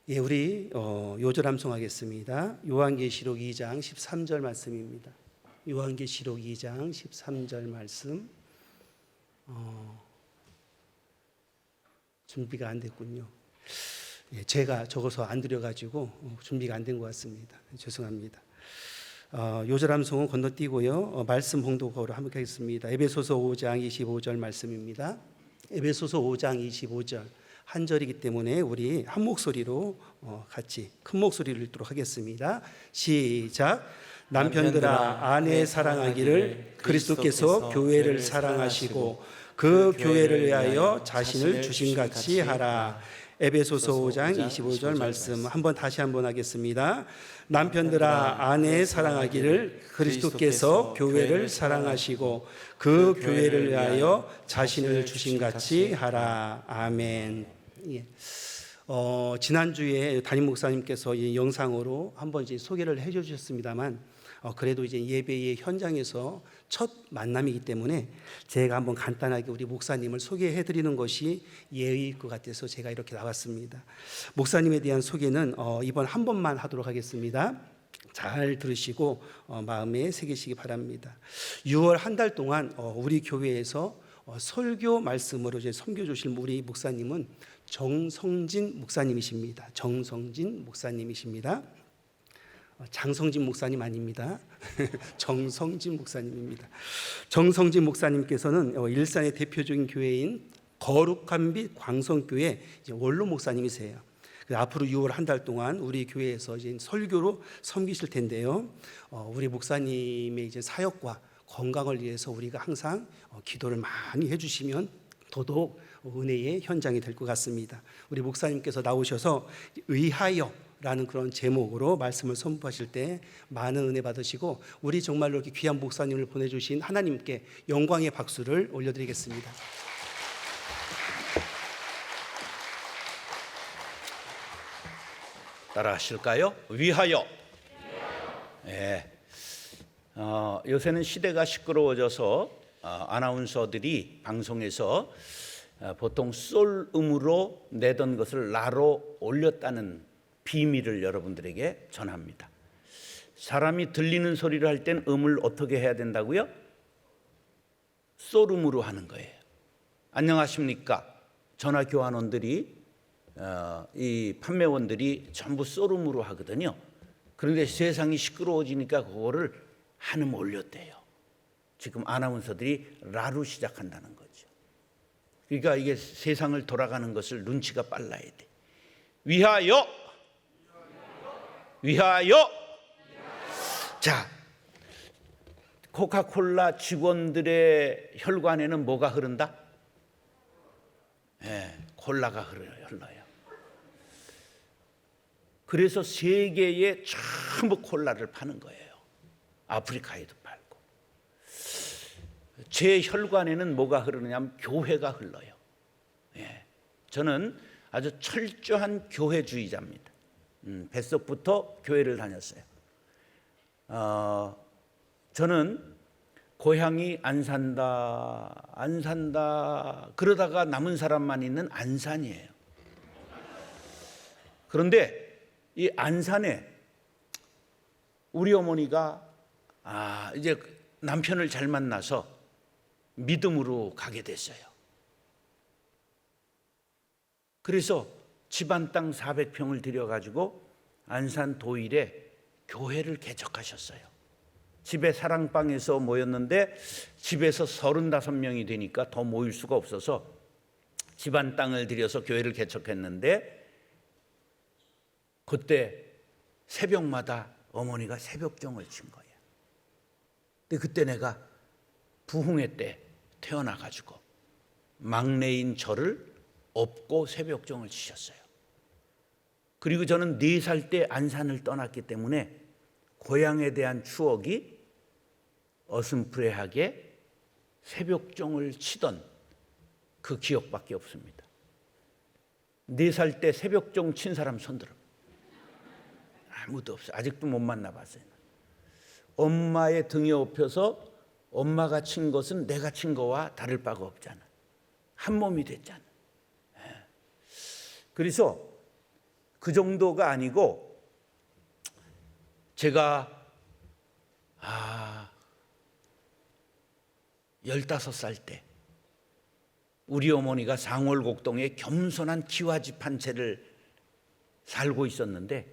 예, 우리 요절 암송하겠습니다. 요한계시록 2장 13절 말씀입니다. 요한계시록 2장 13절 말씀. 준비가 안 됐군요. 예, 제가 적어서 안 드려가지고 준비가 안 된 것 같습니다. 죄송합니다. 요절 암송은 건너뛰고요. 말씀 봉독으로 함께 하겠습니다. 에베소서 5장 25절 말씀입니다. 에베소서 5장 25절 한 절이기 때문에 우리 한 목소리로 같이 큰 목소리를 읽도록 하겠습니다. 시작. 남편들아 아내 사랑하기를 그리스도께서 교회를 사랑하시고 그 교회를 위하여 자신을 주신같이 하라. 에베소서 5장 25절 말씀 한번 다시 한번 하겠습니다. 남편들아 아내 사랑하기를 그리스도께서 교회를 사랑하시고 그 교회를 위하여 자신을 주신같이 하라. 아멘. 예. 지난주에 담임 목사님께서 이 영상으로 한번 이제 소개를 해 주셨습니다만 그래도 이제 예배의 현장에서 첫 만남이기 때문에 제가 한번 간단하게 우리 목사님을 소개해 드리는 것이 예의일 것 같아서 제가 이렇게 나왔습니다. 목사님에 대한 소개는 이번 한 번만 하도록 하겠습니다. 잘 들으시고 마음에 새기시기 바랍니다. 6월 한 달 동안 우리 교회에서 설교 말씀으로 이제 섬겨 주실 우리 목사님은 정성진 목사님이십니다. 정성진 목사님이십니다. 장성진 목사님 아닙니다. 정성진 목사님입니다. 정성진 목사님께서는 일산의 대표적인 교회인 거룩한 빛 광성교회 원로 목사님이세요. 앞으로 6월 한 달 동안 우리 교회에서 이제 설교로 섬기실 텐데요. 우리 목사님의 이제 사역과 건강을 위해서 우리가 항상 기도를 많이 해주시면 더더욱 은혜의 현장이 될 것 같습니다. 우리 목사님께서 나오셔서 의하여라는 그런 제목으로 말씀을 선포하실 때 많은 은혜 받으시고 우리 정말로 이렇게 귀한 목사님을 보내주신 하나님께 영광의 박수를 올려드리겠습니다. 따라 하실까요? 위하여. 네. 요새는 시대가 시끄러워져서 아나운서들이 방송에서 보통 솔음으로 내던 것을 라로 올렸다는 비밀을 여러분들에게 전합니다. 사람이 들리는 소리를 할 땐 음을 어떻게 해야 된다고요? 솔음으로 하는 거예요. 안녕하십니까? 전화 교환원들이 이 판매원들이 전부 솔음으로 하거든요. 그런데 세상이 시끄러워지니까 그거를 한음 올렸대요. 지금 아나운서들이 라로 시작한다는 거죠. 그러니까 이게 세상을 돌아가는 것을 눈치가 빨라야 돼. 위하여, 위하여. 자, 코카콜라 직원들의 혈관에는 뭐가 흐른다? 콜라가 흘러요. 그래서 세계에 전부 콜라를 파는 거예요. 아프리카에도 팔고. 제 혈관에는 뭐가 흐르느냐면 교회가 흘러요. 저는 아주 철저한 교회주의자입니다. 뱃속부터 교회를 다녔어요. 저는 고향이 안산다 그러다가 남은 사람만 있는 안산이에요. 그런데 이 안산에 우리 어머니가 이제 남편을 잘 만나서 믿음으로 가게 됐어요. 그래서 집안 땅 400평을 들여가지고 안산 도일에 교회를 개척하셨어요. 집에 사랑방에서 모였는데 집에서 35명이 되니까 더 모일 수가 없어서 집안 땅을 들여서 교회를 개척했는데 그때 새벽마다 어머니가 새벽종을 친 거예요. 근데 그때 내가 부흥회 때 태어나가지고 막내인 저를 업고 새벽종을 치셨어요. 그리고 저는 4살 때 안산을 떠났기 때문에 고향에 대한 추억이 어슴푸레하게 새벽종을 치던 그 기억밖에 없습니다. 4살 때 새벽종 친 사람 손들어. 아무도 없어요. 아직도 못 만나봤어요. 엄마의 등에 업혀서 엄마가 친 것은 내가 친 거와 다를 바가 없잖아. 한 몸이 됐잖아. 그래서 그 정도가 아니고 제가 15살 때 우리 어머니가 상월곡동에 겸손한 기와집 한 채를 살고 있었는데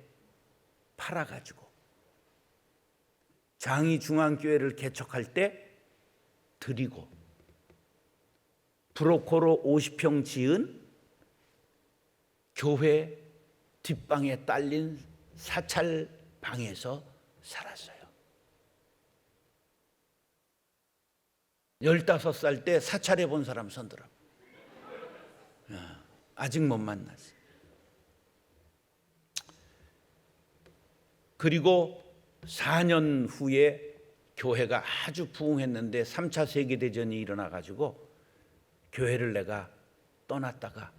팔아가지고 장이중앙교회를 개척할 때 드리고 브로커로 50평 지은 교회 뒷방에 딸린 사찰 방에서 살았어요. 15살 때 사찰해 본 사람 손들어. 아직 못 만났어요. 그리고 4년 후에 교회가 아주 부흥했는데 3차 세계대전이 일어나가지고 교회를 내가 떠났다가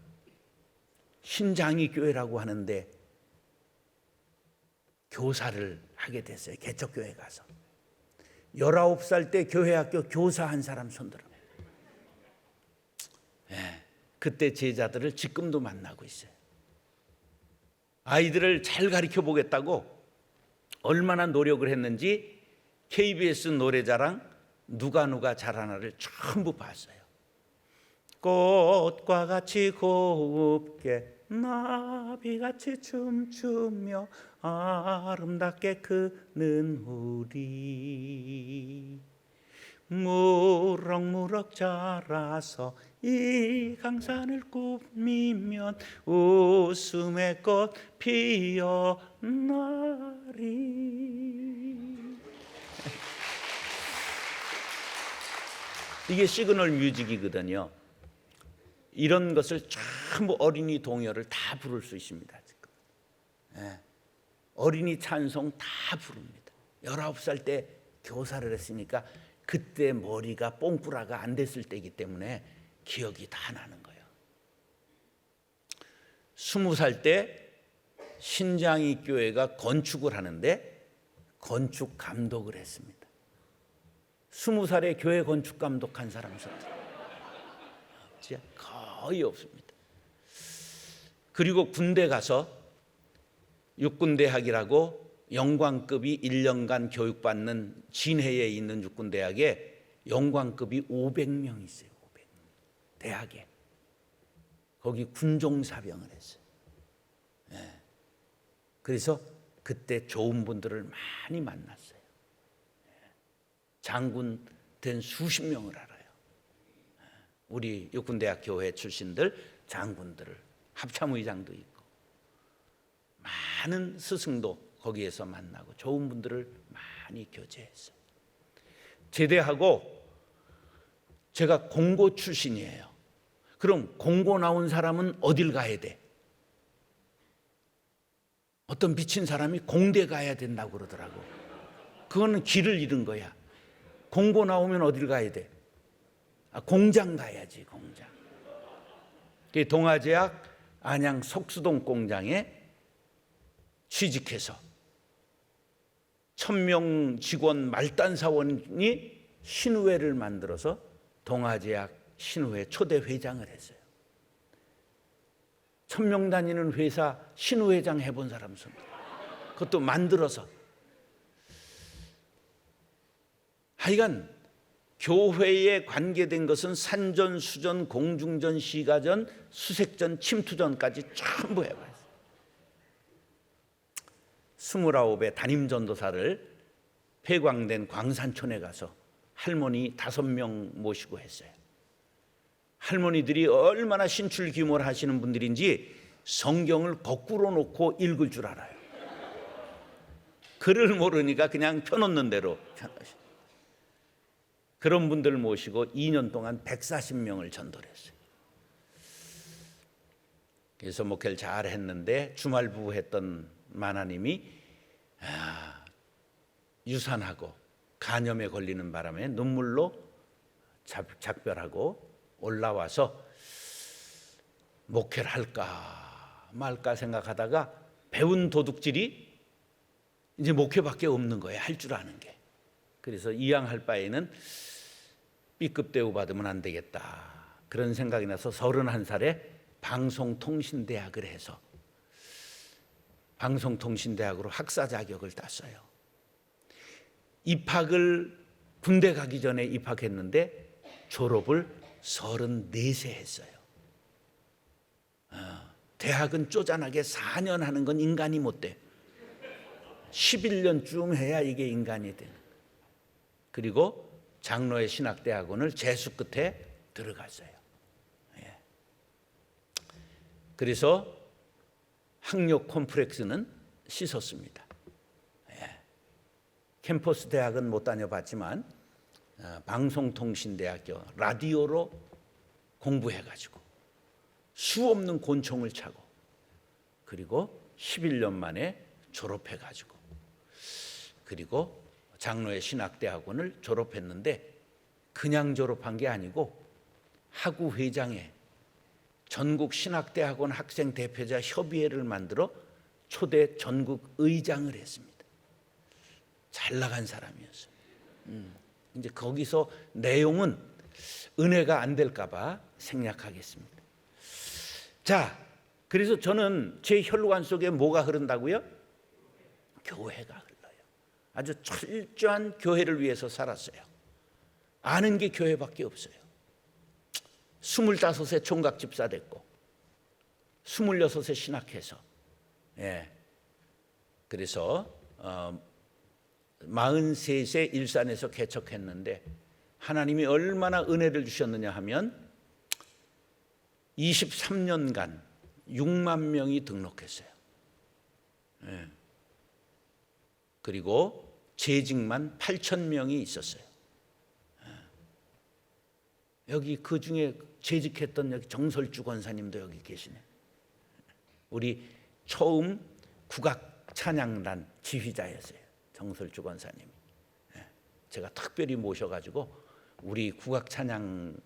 신장이 교회라고 하는데 교사를 하게 됐어요. 개척교회 가서 19살 때 교회학교 교사 한 사람 손들어. 그때 제자들을 지금도 만나고 있어요. 아이들을 잘 가르쳐 보겠다고 얼마나 노력을 했는지 KBS 노래자랑 누가 잘하나를 전부 봤어요. 꽃과 같이 곱게 나비같이 춤추며 아름답게 크는 우리 무럭무럭 자라서 이 강산을 꾸미면 웃음의 꽃 피어나리. 이게 시그널 뮤직이거든요. 이런 것을 전부 어린이 동요를 다 부를 수 있습니다. 지금. 어린이 찬송 다 부릅니다. 19살 때 교사를 했으니까 그때 머리가 뽕꾸라가 안 됐을 때이기 때문에 기억이 다 나는 거예요. 20살 때 신장이 교회가 건축을 하는데 건축 감독을 했습니다. 20살에 교회 건축 감독한 사람 진짜 거의 없습니다. 그리고 군대 가서 육군대학이라고 영광급이 1년간 교육받는 진해에 있는 육군대학에 영광급이 500명 있어요. 500명. 대학에. 거기 군종사병을 했어요. 그래서 그때 좋은 분들을 많이 만났어요. 장군 된 수십 명을 알아요. 우리 육군대학 교회 출신들 장군들을 합참의장도 있고 많은 스승도 거기에서 만나고 좋은 분들을 많이 교제했어요. 제대하고 제가 공고 출신이에요. 그럼 공고 나온 사람은 어딜 가야 돼? 어떤 미친 사람이 공대 가야 된다고 그러더라고. 그거는 길을 잃은 거야. 공고 나오면 어딜 가야 돼? 공장 가야지, 공장. 동아제약 안양 석수동 공장에 취직해서 1000명 직원 말단사원이 신우회를 만들어서 동아제약 신우회 초대 회장을 했어요. 1000명 다니는 회사 신우회장 해본 사람 손. 그것도 만들어서. 하여간 교회에 관계된 것은 산전, 수전, 공중전, 시가전, 수색전, 침투전까지 전부 해봤어요. 29에 담임전도사를 폐광된 광산촌에 가서 할머니 5명 모시고 했어요. 할머니들이 얼마나 신출귀몰 하시는 분들인지 성경을 거꾸로 놓고 읽을 줄 알아요. 글을 모르니까 그냥 펴놓는 대로 펴놓으시죠. 그런 분들 모시고 2년 동안 140명을 전도를 했어요. 그래서 목회를 잘 했는데 주말부부 했던 마나님이 유산하고 간염에 걸리는 바람에 눈물로 작별하고 올라와서 목회를 할까 말까 생각하다가 배운 도둑질이 이제 목회밖에 없는 거예요. 할 줄 아는 게. 그래서 이왕할 바에는 B급 대우 받으면 안 되겠다. 그런 생각이 나서 31살에 방송통신대학을 해서 방송통신대학으로 학사 자격을 땄어요. 입학을 군대 가기 전에 입학했는데 졸업을 34세 했어요. 대학은 쪼잔하게 4년 하는 건 인간이 못 돼. 11년쯤 해야 이게 인간이 돼. 그리고 장로의 신학대학원을 재수 끝에 들어갔어요. 예. 그래서 학력 콤플렉스는 씻었습니다. 예. 캠퍼스 대학은 못 다녀봤지만 방송통신대학교 라디오로 공부해가지고 수 없는 곤충을 차고 그리고 11년 만에 졸업해가지고 그리고 장로의 신학대학원을 졸업했는데 그냥 졸업한 게 아니고 학우회장에 전국 신학대학원 학생 대표자 협의회를 만들어 초대 전국 의장을 했습니다. 잘 나간 사람이었어요. 이제 거기서 내용은 은혜가 안 될까 봐 생략하겠습니다. 자, 그래서 저는 제 혈관 속에 뭐가 흐른다고요? 교회가 흘러요. 아주 철저한 교회를 위해서 살았어요. 아는 게 교회밖에 없어요. 25세 총각 집사 됐고 26세 신학해서 예. 그래서 43세 일산에서 개척했는데 하나님이 얼마나 은혜를 주셨느냐 하면 23년간 6만 명이 등록했어요. 예. 그리고 재직만 8천 명이 있었어요. 여기 그 중에 재직했던 여기 정설주 권사님도 여기 계시네. 우리 처음 국악 찬양단 지휘자였어요. 정설주 권사님이. 제가 특별히 모셔가지고 우리 국악 찬양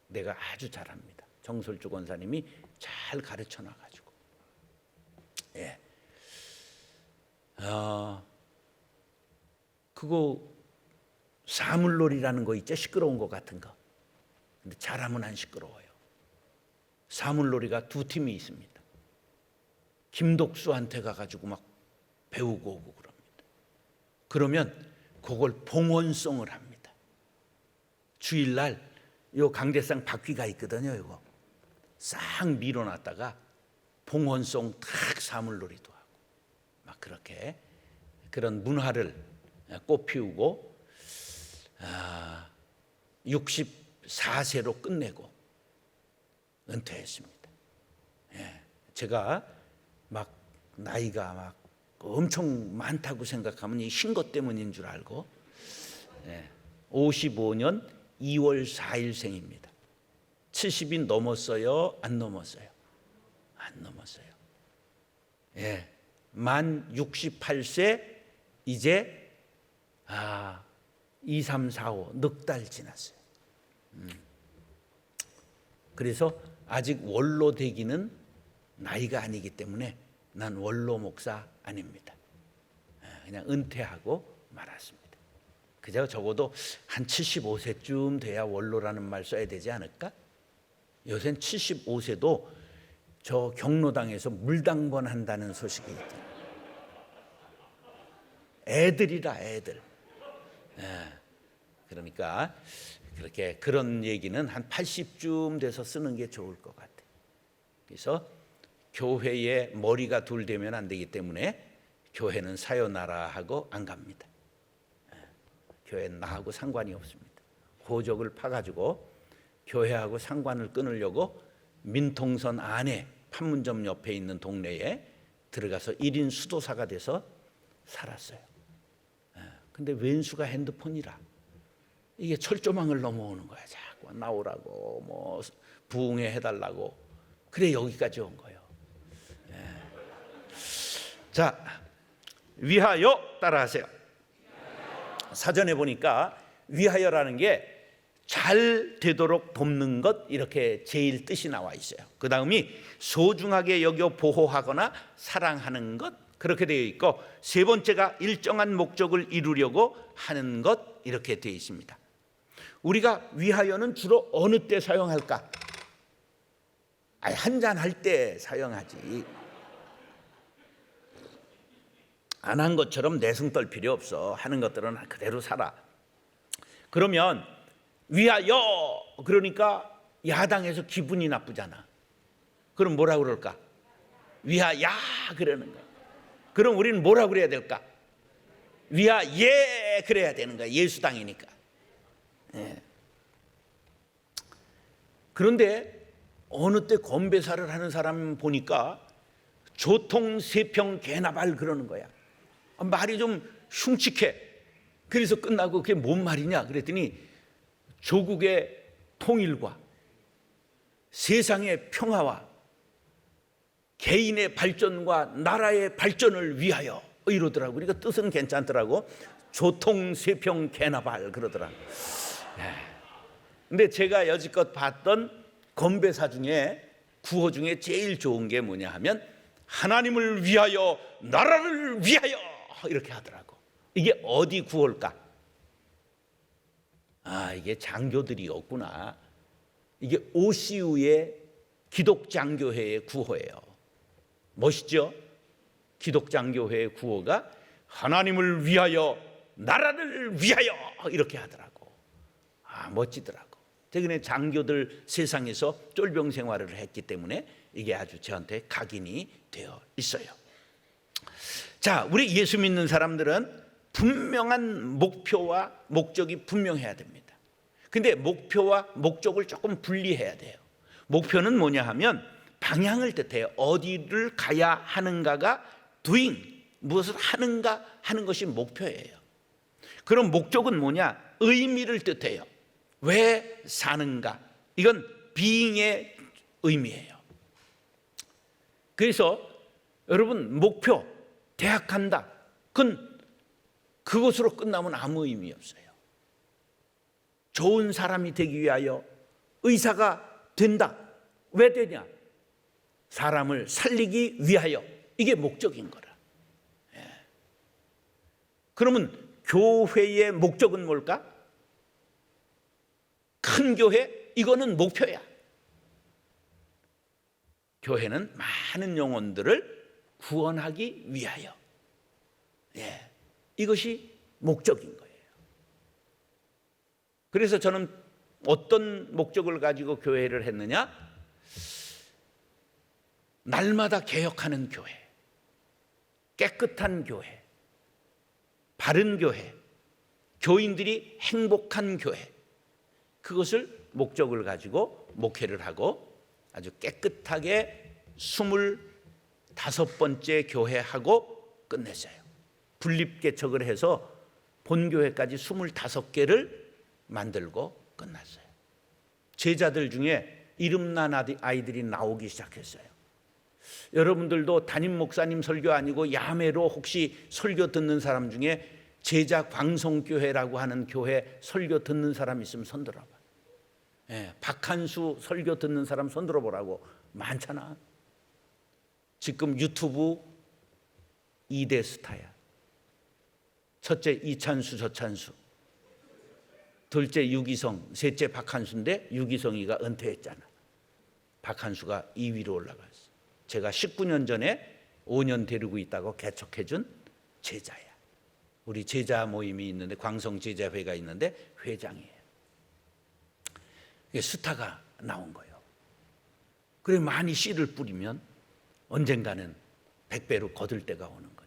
내가 아주 잘합니다. 정설주 권사님이 잘 가르쳐 놔가지고. 예. 그거 사물놀이라는 거 있죠? 시끄러운 거 같은 거. 근데 잘하면 안 시끄러워요. 사물놀이가 두 팀이 있습니다. 김독수한테 가가지고 막 배우고 오고 그럽니다. 그러면 그걸 봉헌송을 합니다. 주일날 요 강대상 바퀴가 있거든요. 이거 싹 밀어놨다가 봉헌송 탁 사물놀이도 하고 막 그렇게 그런 문화를 꽃피우고 64세로 끝내고 은퇴했습니다. 예, 제가 막 나이가 막 엄청 많다고 생각하면 이 쉰것 때문인 줄 알고 55년 2월 4일생입니다. 70이 넘었어요? 안 넘었어요? 안 넘었어요. 예, 만 68세 이제 2, 3, 4, 5 넉 달 지났어요. 그래서 아직 원로 되기는 나이가 아니기 때문에 난 원로 목사 아닙니다. 그냥 은퇴하고 말았습니다. 그저 적어도 한 75세쯤 돼야 원로라는 말 써야 되지 않을까? 요새는 75세도 저 경로당에서 물당번 한다는 소식이 있더라고요. 애들이라 애들. 그러니까 그렇게 그런 얘기는 한 80쯤 돼서 쓰는 게 좋을 것 같아요. 그래서 교회에 머리가 둘 되면 안 되기 때문에 교회는 사요나라 하고 안 갑니다. 교회는 나하고 상관이 없습니다. 호적을 파가지고 교회하고 상관을 끊으려고 민통선 안에 판문점 옆에 있는 동네에 들어가서 1인 수도사가 돼서 살았어요. 근데 왼수가 핸드폰이라 이게 철조망을 넘어오는 거야. 자꾸 나오라고 뭐 부흥회 해달라고. 그래 여기까지 온 거예요. 자, 위하여 따라하세요. 사전에 보니까 위하여라는 게 잘 되도록 돕는 것 이렇게 제일 뜻이 나와 있어요. 그 다음이 소중하게 여겨 보호하거나 사랑하는 것 그렇게 되어 있고 세 번째가 일정한 목적을 이루려고 하는 것 이렇게 되어 있습니다. 우리가 위하여는 주로 어느 때 사용할까? 한잔 할 때 사용하지. 안 한 것처럼 내숭 떨 필요 없어. 하는 것들은 그대로 살아. 그러면 위하여 그러니까 야당에서 기분이 나쁘잖아. 그럼 뭐라 그럴까? 위하야 그러는 거야. 그럼 우리는 뭐라 그래야 될까? 위하예 그래야 되는 거야. 예수당이니까. 예. 그런데 어느 때 건배사를 하는 사람 보니까 조통세평 개나발 그러는 거야. 말이 좀 흉측해. 그래서 끝나고 그게 뭔 말이냐 그랬더니 조국의 통일과 세상의 평화와 개인의 발전과 나라의 발전을 위하여 이러더라고. 그러니까 뜻은 괜찮더라고. 조통세평 개나발 그러더라고. 근데 제가 여지껏 봤던 건배사 중에 구호 중에 제일 좋은 게 뭐냐 하면 하나님을 위하여 나라를 위하여 이렇게 하더라고. 이게 어디 구호일까? 이게 장교들이었구나. 이게 OCU의 기독장교회의 구호예요. 멋있죠? 기독장교회의 구호가 하나님을 위하여 나라를 위하여 이렇게 하더라고. 멋지더라고. 최근에 장교들 세상에서 쫄병 생활을 했기 때문에 이게 아주 저한테 각인이 되어 있어요. 자, 우리 예수 믿는 사람들은 분명한 목표와 목적이 분명해야 됩니다. 근데 목표와 목적을 조금 분리해야 돼요. 목표는 뭐냐 하면 방향을 뜻해요. 어디를 가야 하는가가 doing, 무엇을 하는가 하는 것이 목표예요. 그럼 목적은 뭐냐? 의미를 뜻해요. 왜 사는가? 이건 being의 의미예요. 그래서 여러분 목표, 대학 간다. 그것으로 끝나면 아무 의미 없어요. 좋은 사람이 되기 위하여 의사가 된다. 왜 되냐? 사람을 살리기 위하여. 이게 목적인 거라. 그러면 교회의 목적은 뭘까? 큰 교회? 이거는 목표야. 교회는 많은 영혼들을 구원하기 위하여. 이것이 목적인 거예요. 그래서 저는 어떤 목적을 가지고 교회를 했느냐? 날마다 개혁하는 교회, 깨끗한 교회, 바른 교회, 교인들이 행복한 교회, 그것을 목적을 가지고 목회를 하고 아주 깨끗하게 25번째 교회하고 끝냈어요. 분립개척을 해서 본교회까지 25개를 만들고 끝났어요. 제자들 중에 이름난 아이들이 나오기 시작했어요. 여러분들도 담임 목사님 설교 아니고 야매로 혹시 설교 듣는 사람 중에 제자 광성교회라고 하는 교회 설교 듣는 사람 있으면 손들어봐. 박한수 설교 듣는 사람 손들어보라고. 많잖아. 지금 유튜브 2대 스타야. 첫째 이찬수 저찬수, 둘째 유기성, 셋째 박한수인데 유기성이가 은퇴했잖아. 박한수가 2위로 올라갔어. 제가 19년 전에 5년 데리고 있다고 개척해준 제자야. 우리 제자 모임이 있는데 광성 제자회가 있는데 회장이에요. 이게 스타가 나온 거예요. 그래 많이 씨를 뿌리면 언젠가는 100배로 거둘 때가 오는 거죠.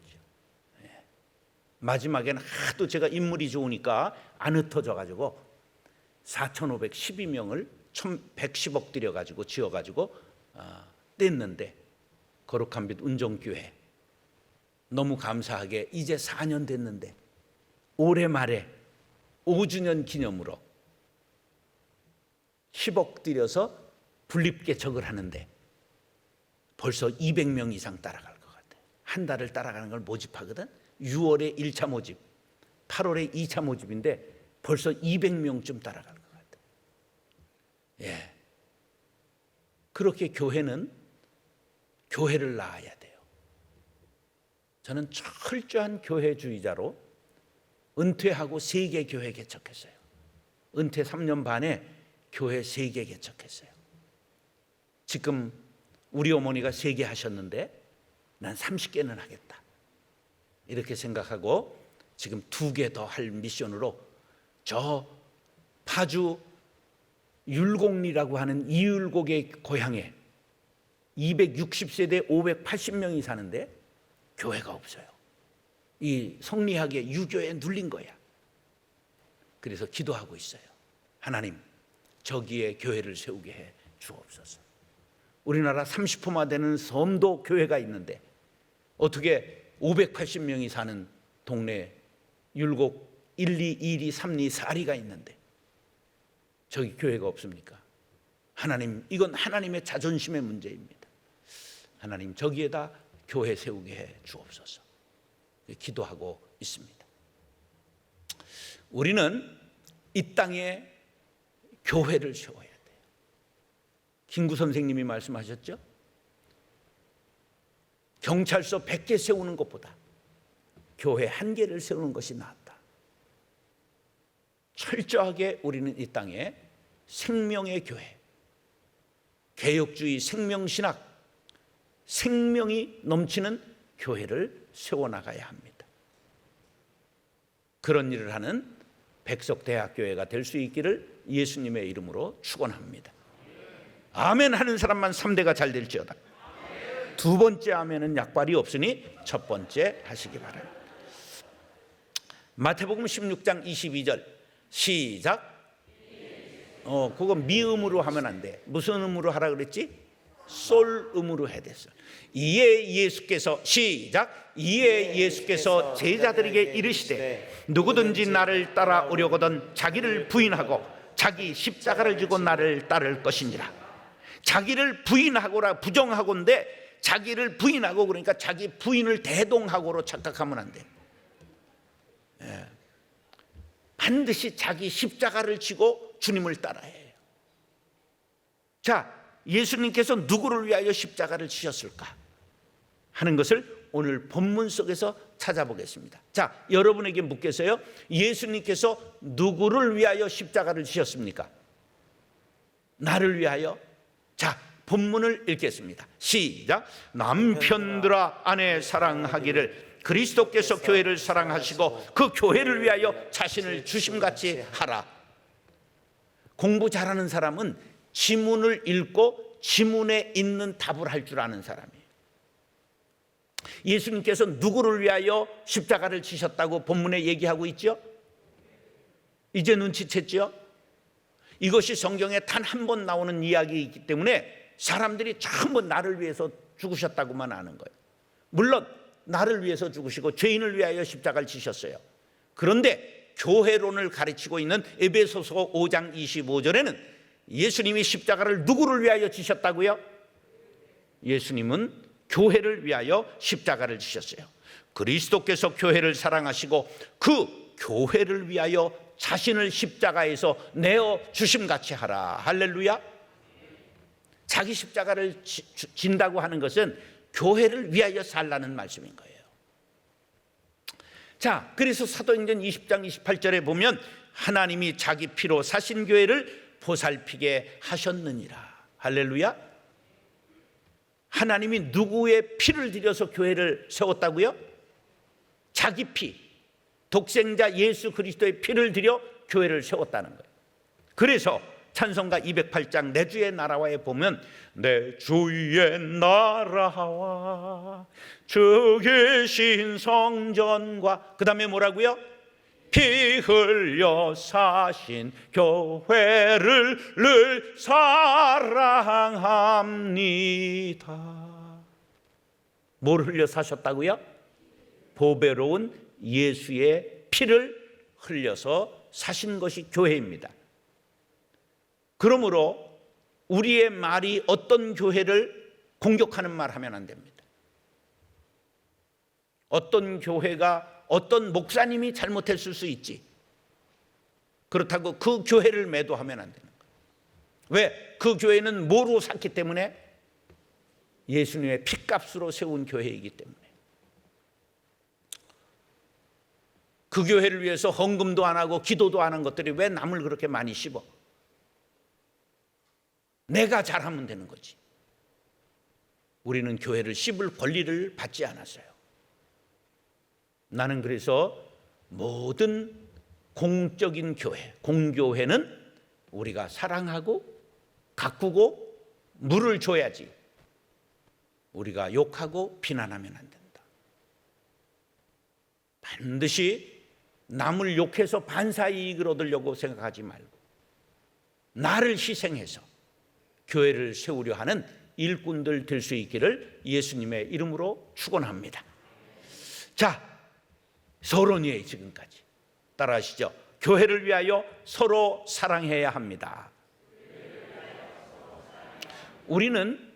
마지막에는 하도 제가 인물이 좋으니까 안 흩어져가지고 4,512명을 1,110억 들여가지고 지어가지고 뗐는데 거룩한 빛 운정교회 너무 감사하게 이제 4년 됐는데 올해 말에 5주년 기념으로 10억 들여서 분립개척을 하는데 벌써 200명 이상 따라갈 것 같아요. 한 달을 따라가는 걸 모집하거든. 6월에 1차 모집, 8월에 2차 모집인데 벌써 200명쯤 따라갈 것 같아요. 그렇게 교회는 교회를 낳아야 돼요. 저는 철저한 교회주의자로 은퇴하고 3개 교회 개척했어요. 은퇴 3년 반에 교회 3개 개척했어요. 지금 우리 어머니가 3개 하셨는데 난 30개는 하겠다. 이렇게 생각하고 지금 2개 더 할 미션으로 저 파주 율곡리라고 하는 이율곡의 고향에 260세대 580명이 사는데 교회가 없어요. 이 성리학의 유교에 눌린 거야. 그래서 기도하고 있어요. 하나님, 저기에 교회를 세우게 해 주옵소서. 우리나라 30%만 되는 섬도 교회가 있는데 어떻게 580명이 사는 동네 율곡 1리, 2리, 3리, 4리가 있는데 저기 교회가 없습니까? 하나님, 이건 하나님의 자존심의 문제입니다. 하나님, 저기에다 교회 세우게 해 주옵소서. 기도하고 있습니다. 우리는 이 땅에 교회를 세워야 돼요. 김구 선생님이 말씀하셨죠? 경찰서 100개 세우는 것보다 교회 1개를 세우는 것이 낫다. 철저하게 우리는 이 땅에 생명의 교회, 개혁주의 생명신학, 생명이 넘치는 교회를 세워나가야 합니다. 그런 일을 하는 백석대학교회가 될 수 있기를 예수님의 이름으로 축원합니다. 아멘 하는 사람만 3대가 잘 될지어다. 2번째 아멘은 약발이 없으니 첫 번째 하시기 바랍니다. 마태복음 16장 22절 시작. 그거 미음으로 하면 안 돼. 무슨 음으로 하라 그랬지? 솔음으로 해야 됐어. 이에 예수께서 시작. 이에 예수께서 제자들에게 이르시되 누구든지 나를 따라오려거든 자기를 부인하고 자기 십자가를 지고 나를 따를 것이니라. 자기를 부인하고라 부정하고인데 자기를 부인하고 그러니까 자기 부인을 대동하고로 착각하면 안 돼. 반드시 자기 십자가를 지고 주님을 따라야 해요. 자, 예수님께서 누구를 위하여 십자가를 지셨을까 하는 것을 오늘 본문 속에서 찾아보겠습니다. 자, 여러분에게 묻겠어요. 예수님께서 누구를 위하여 십자가를 지셨습니까? 나를 위하여? 자, 본문을 읽겠습니다. 시작. 남편들아 아내 사랑하기를 그리스도께서 교회를 사랑하시고 그 교회를 위하여 자신을 주심같이 하라. 공부 잘하는 사람은 지문을 읽고 지문에 있는 답을 할 줄 아는 사람이에요. 예수님께서 누구를 위하여 십자가를 지셨다고 본문에 얘기하고 있죠? 이제 눈치챘죠? 이것이 성경에 단 한 번 나오는 이야기이기 때문에 사람들이 전부 나를 위해서 죽으셨다고만 아는 거예요. 물론 나를 위해서 죽으시고 죄인을 위하여 십자가를 지셨어요. 그런데 교회론을 가르치고 있는 에베소서 5장 25절에는 예수님이 십자가를 누구를 위하여 지셨다고요? 예수님은 교회를 위하여 십자가를 지셨어요. 그리스도께서 교회를 사랑하시고 그 교회를 위하여 자신을 십자가에서 내어 주심같이 하라. 할렐루야. 자기 십자가를 진다고 하는 것은 교회를 위하여 살라는 말씀인 거예요. 자, 그래서 사도행전 20장 28절에 보면 하나님이 자기 피로 사신 교회를 보살피게 하셨느니라. 할렐루야. 하나님이 누구의 피를 들여서 교회를 세웠다고요? 자기 피, 독생자 예수 그리스도의 피를 들여 교회를 세웠다는 거예요. 그래서 찬송가 208장 내 주의 나라와에 보면 내 주의 나라와 주 계신 성전과 그 다음에 뭐라고요? 피 흘려 사신 교회를 늘 사랑합니다. 뭘 흘려 사셨다고요? 보배로운 예수의 피를 흘려서 사신 것이 교회입니다. 그러므로 우리의 말이 어떤 교회를 공격하는 말 하면 안 됩니다. 어떤 교회가 어떤 목사님이 잘못했을 수 있지. 그렇다고 그 교회를 매도하면 안 되는 거예요. 왜? 그 교회는 뭐로 샀기 때문에? 예수님의 피값으로 세운 교회이기 때문에. 그 교회를 위해서 헌금도 안 하고 기도도 안 한 것들이 왜 남을 그렇게 많이 씹어? 내가 잘하면 되는 거지. 우리는 교회를 씹을 권리를 받지 않았어요. 나는 그래서 모든 공적인 교회, 공교회는 우리가 사랑하고 가꾸고 물을 줘야지 우리가 욕하고 비난하면 안 된다. 반드시 남을 욕해서 반사이익을 얻으려고 생각하지 말고 나를 희생해서 교회를 세우려 하는 일꾼들 될 수 있기를 예수님의 이름으로 축원합니다. 자, 서론이에요. 지금까지 따라하시죠. 교회를 위하여 서로 사랑해야 합니다. 우리는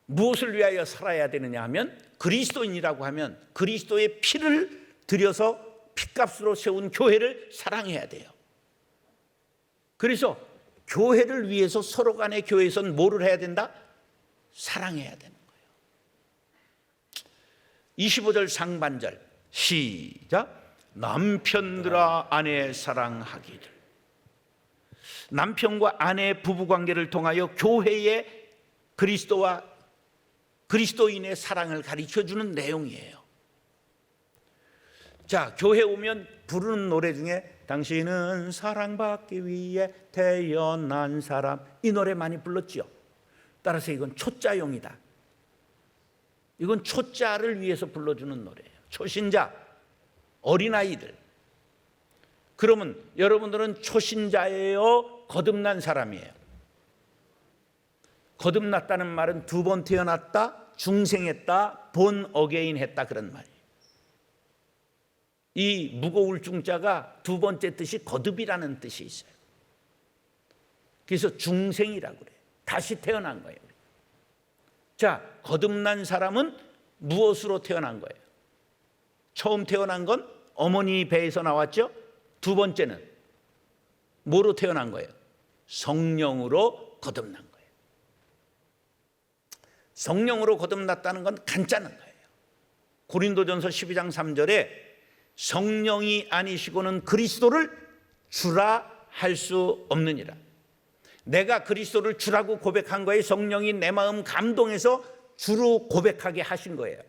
무엇을 위하여 살아야 되느냐 하면 그리스도인이라고 하면 그리스도의 피를 들여서 피값으로 세운 교회를 사랑해야 돼요. 그래서 교회를 위해서 서로 간의 교회에서는 뭐를 해야 된다? 사랑해야 되는 거예요. 25절 상반절 시작. 남편들아 아내 사랑하기를. 남편과 아내 부부관계를 통하여 교회의 그리스도와 그리스도인의 사랑을 가르쳐주는 내용이에요. 자, 교회 오면 부르는 노래 중에 당신은 사랑받기 위해 태어난 사람, 이 노래 많이 불렀죠. 따라서 이건 초짜용이다. 이건 초짜를 위해서 불러주는 노래예요. 초신자, 어린아이들. 그러면 여러분들은 초신자예요? 거듭난 사람이에요? 거듭났다는 말은 두 번 태어났다, 중생했다, 본 어게인 했다 그런 말이에요. 이 무거울 중자가 두 번째 뜻이 거듭이라는 뜻이 있어요. 그래서 중생이라고 그래요. 다시 태어난 거예요. 자, 거듭난 사람은 무엇으로 태어난 거예요? 처음 태어난 건 어머니 배에서 나왔죠. 두 번째는 뭐로 태어난 거예요? 성령으로 거듭난 거예요. 성령으로 거듭났다는 건 간짜는 거예요. 고린도전서 12장 3절에 성령이 아니시고는 그리스도를 주라 할 수 없느니라. 내가 그리스도를 주라고 고백한 거에 성령이 내 마음 감동해서 주로 고백하게 하신 거예요.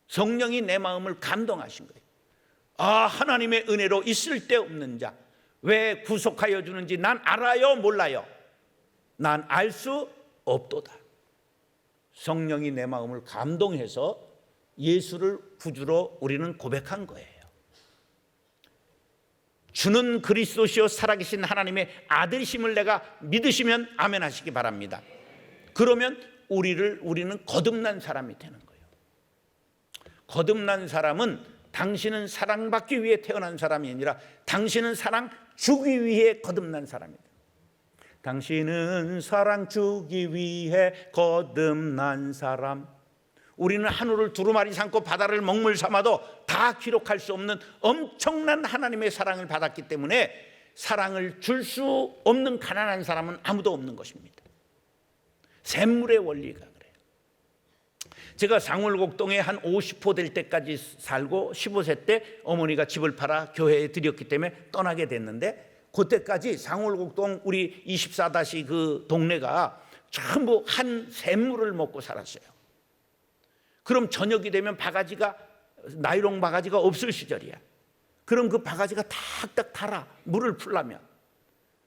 성령이 내 마음을 감동하신 거예요. 아, 하나님의 은혜로 있을 데 없는 자 왜 구속하여 주는지 난 알아요, 몰라요? 난 알 수 없도다. 성령이 내 마음을 감동해서 예수를 구주로 우리는 고백한 거예요. 주는 그리스도시요 살아계신 하나님의 아들이심을 내가 믿으시면 아멘 하시기 바랍니다. 그러면 우리는 거듭난 사람이 되는 거예요. 거듭난 사람은 당신은 사랑받기 위해 태어난 사람이 아니라 당신은 사랑 주기 위해 거듭난 사람이다. 당신은 사랑 주기 위해 거듭난 사람. 우리는 하늘을 두루마리 삼고 바다를 먹물 삼아도 다 기록할 수 없는 엄청난 하나님의 사랑을 받았기 때문에 사랑을 줄 수 없는 가난한 사람은 아무도 없는 것입니다. 샘물의 원리가 그래요. 제가 상월곡동에 한 50호 될 때까지 살고 15세 때 어머니가 집을 팔아 교회에 드렸기 때문에 떠나게 됐는데 그때까지 상월곡동 우리 24다시 그 동네가 전부 한 샘물을 먹고 살았어요. 그럼 저녁이 되면 바가지가 나이롱 바가지가 없을 시절이야. 그럼 그 바가지가 탁탁 달아 물을 풀려면.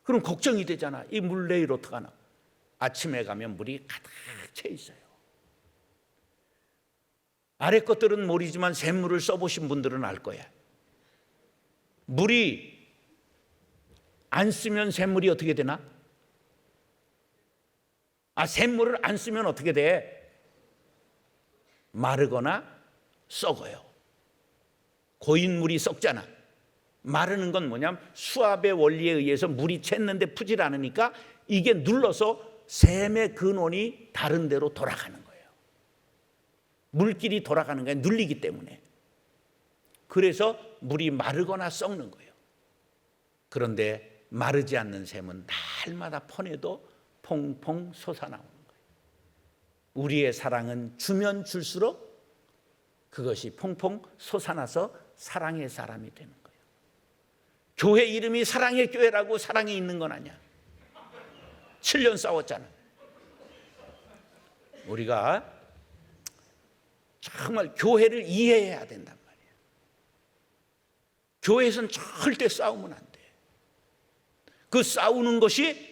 그럼 걱정이 되잖아. 이 물 내일 어떡하나. 아침에 가면 물이 가득 차 있어요. 아래 것들은 모르지만 샘물을 써보신 분들은 알 거야. 물이 안 쓰면 샘물이 어떻게 되나? 샘물을 안 쓰면 어떻게 돼? 마르거나 썩어요. 고인물이 썩잖아. 마르는 건 뭐냐면 수압의 원리에 의해서 물이 샜는데 푸질 않으니까 이게 눌러서 샘의 근원이 다른 데로 돌아가는 거예요. 물길이 돌아가는 거예요. 눌리기 때문에. 그래서 물이 마르거나 썩는 거예요. 그런데 마르지 않는 샘은 날마다 퍼내도 퐁퐁 솟아나오는 거예요. 우리의 사랑은 주면 줄수록 그것이 퐁퐁 솟아나서 사랑의 사람이 되는 거예요. 교회 이름이 사랑의 교회라고 사랑이 있는 건 아니야. 7년 싸웠잖아. 우리가 정말 교회를 이해해야 된단 말이에요. 교회에서는 절대 싸우면 안 돼. 그 싸우는 것이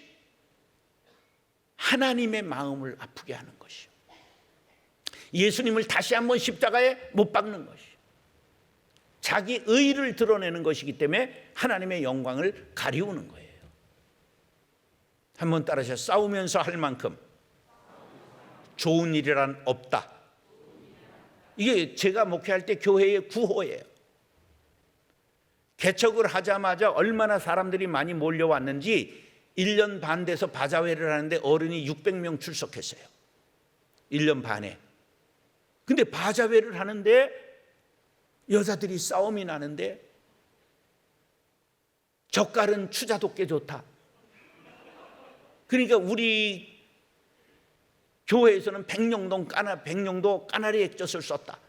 하나님의 마음을 아프게 하는 것이요, 예수님을 다시 한번 십자가에 못 박는 것이요, 자기 의를 드러내는 것이기 때문에 하나님의 영광을 가리우는 거예요. 한번 따라하세요. 싸우면서 할 만큼 좋은 일이란 없다. 이게 제가 목회할 때 교회의 구호예요. 개척을 하자마자 얼마나 사람들이 많이 몰려왔는지 1년 반 돼서 바자회를 하는데 어른이 600명 출석했어요. 1년 반에. 근데 바자회를 하는데 여자들이 싸움이 나는데 젓갈은 추자독게 좋다. 그러니까 우리 교회에서는 백령도 까나리 액젓을 썼다.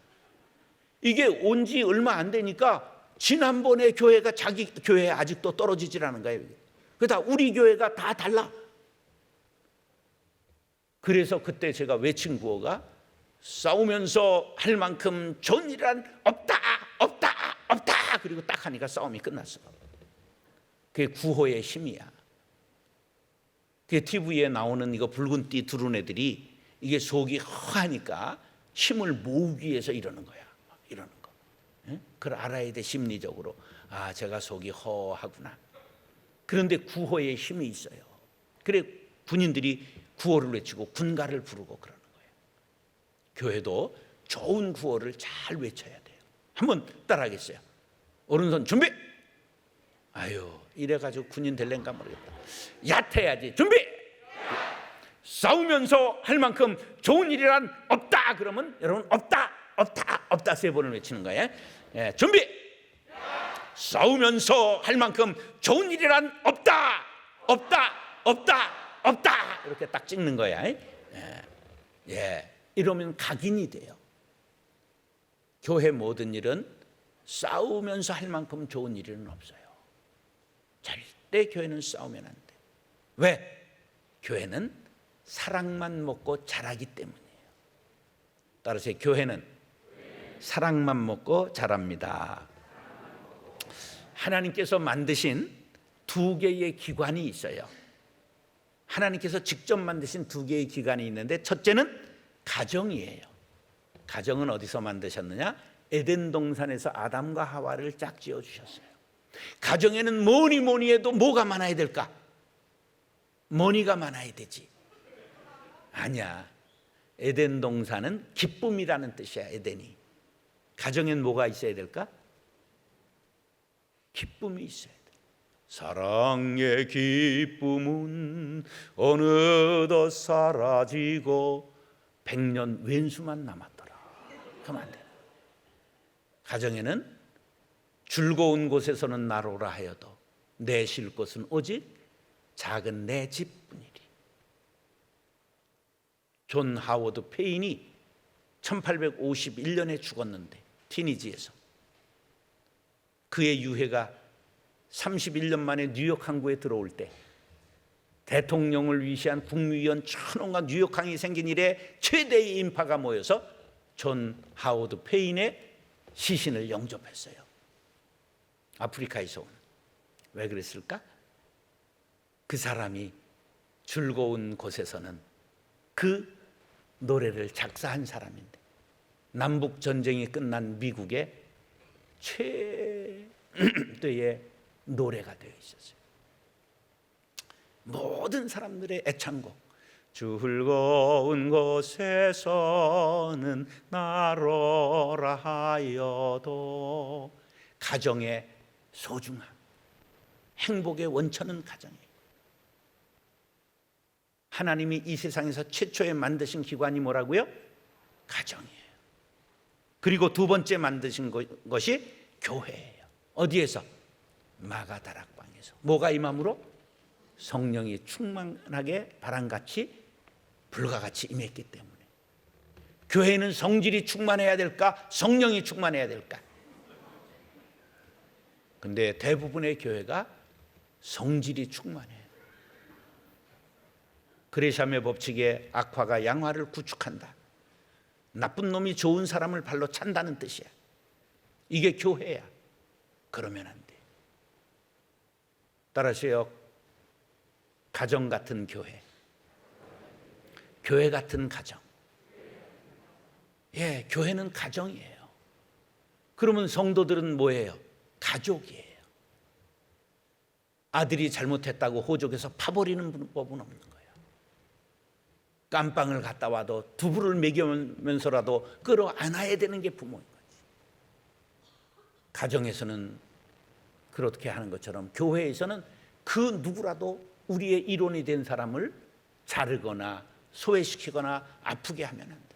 이게 온 지 얼마 안 되니까 지난번에 교회가 자기 교회에 아직도 떨어지질 않은 거예요. 그러다 우리 교회가 다 달라. 그래서 그때 제가 외친 구호가 싸우면서 할 만큼 좋은 일이란 없다, 없다, 없다. 그리고 딱 하니까 싸움이 끝났어. 그게 구호의 힘이야. 그 TV에 나오는 이거 붉은 띠 두른 애들이 이게 속이 허하니까 힘을 모으기 위해서 이러는 거야. 이러는 거. 그걸 알아야 돼, 심리적으로. 아, 제가 속이 허하구나. 그런데 구호에 힘이 있어요. 그래 군인들이 구호를 외치고 군가를 부르고 그러는 거예요. 교회도 좋은 구호를 잘 외쳐야 돼요. 한번 따라하겠어요. 오른손 준비. 아유, 이래가지고 군인 될랜가 모르겠다. 얕해야지. 준비. 싸우면서 할 만큼 좋은 일이란 없다. 그러면 여러분 없다, 없다, 없다 3번을 외치는 거예요. 예, 준비. 싸우면서 할 만큼 좋은 일이란 없다, 없다, 없다, 없다. 이렇게 딱 찍는 거야. 예, 이러면 각인이 돼요. 교회 모든 일은 싸우면서 할 만큼 좋은 일은 없어요. 절대 교회는 싸우면 안 돼. 왜? 교회는 사랑만 먹고 자라기 때문이에요. 따라서 교회는 사랑만 먹고 자랍니다. 하나님께서 만드신 2개의 기관이 있어요. 하나님께서 직접 만드신 2개의 기관이 있는데 첫째는 가정이에요. 가정은 어디서 만드셨느냐? 에덴 동산에서 아담과 하와를 짝지어 주셨어요. 가정에는 뭐니 해도 뭐가 많아야 될까? 머니가 많아야 되지. 아니야. 에덴 동산은 기쁨이라는 뜻이야. 에덴이. 가정엔 뭐가 있어야 될까? 기쁨이 있어야 돼. 사랑의 기쁨은 어느덧 사라지고 100년 왼수만 남았더라. 그러면 안 돼. 가정에는 즐거운 곳에서는 나로라 하여도 내 쉴 곳은 오직 작은 내 집뿐이리. 존 하워드 페인이 1851년에 죽었는데 티니지에서 그의 유해가 31년 만에 뉴욕 항구에 들어올 때 대통령을 위시한 국무위원 1000원과 뉴욕 항이 생긴 이래 최대의 인파가 모여서 존 하워드 페인의 시신을 영접했어요. 아프리카에서 온. 왜 그랬을까? 그 사람이 즐거운 곳에서는 그 노래를 작사한 사람인데 남북 전쟁이 끝난 미국의 최대의 노래가 되어 있었어요. 모든 사람들의 애창곡. 즐거운 곳에서는 나로라 하여도. 가정의 소중함, 행복의 원천은 가정이에요. 하나님이 이 세상에서 최초에 만드신 기관이 뭐라고요? 가정이에요. 그리고 2번째 만드신 것이 교회예요. 어디에서? 마가다락방에서. 뭐가 임함으로? 성령이 충만하게 바람같이 불과같이 임했기 때문에. 교회는 성질이 충만해야 될까? 성령이 충만해야 될까? 근데 대부분의 교회가 성질이 충만해요. 그레샴의 법칙에 악화가 양화를 구축한다. 나쁜 놈이 좋은 사람을 발로 찬다는 뜻이야. 이게 교회야. 그러면 안 돼. 따라서요, 가정 같은 교회, 교회 같은 가정. 예, 교회는 가정이에요. 그러면 성도들은 뭐예요? 가족이에요. 아들이 잘못했다고 호적에서 파버리는 법은 없는 거예요. 깜빵을 갔다 와도 두부를 먹이면서라도 끌어안아야 되는 게 부모인 거지. 가정에서는 그렇게 하는 것처럼 교회에서는 그 누구라도 우리의 일원이 된 사람을 자르거나 소외시키거나 아프게 하면 안 되는 거예요.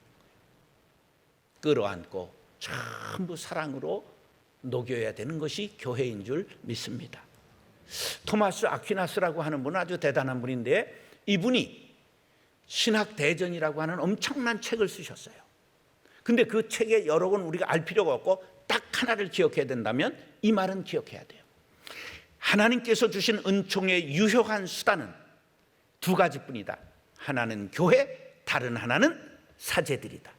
끌어안고 전부 사랑으로 녹여야 되는 것이 교회인 줄 믿습니다. 토마스 아퀴나스라고 하는 분은 아주 대단한 분인데, 이분이 신학대전이라고 하는 엄청난 책을 쓰셨어요. 근데 그 책에 여러 권 우리가 알 필요가 없고 딱 하나를 기억해야 된다면 이 말은 기억해야 돼요. 하나님께서 주신 은총의 유효한 수단은 두 가지뿐이다. 하나는 교회, 다른 하나는 사제들이다.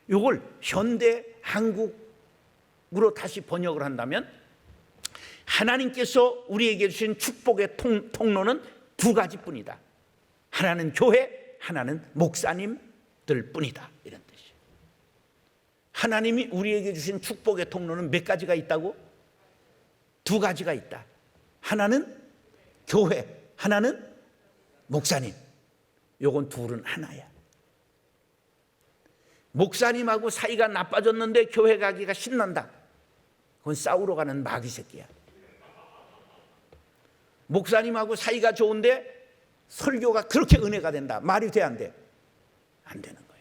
이걸 현대 한국으로 다시 번역을 한다면 하나님께서 우리에게 주신 축복의 통로는 두 가지뿐이다. 하나는 교회, 하나는 목사님들 뿐이다. 이런 뜻이에요. 하나님이 우리에게 주신 축복의 통로는 몇 가지가 있다고? 두 가지가 있다. 하나는 교회, 하나는 목사님. 요건 둘은 하나야. 목사님하고 사이가 나빠졌는데 교회 가기가 신난다. 그건 싸우러 가는 마귀 새끼야. 목사님하고 사이가 좋은데 설교가 그렇게 은혜가 된다. 말이 돼, 안 돼? 안 되는 거야.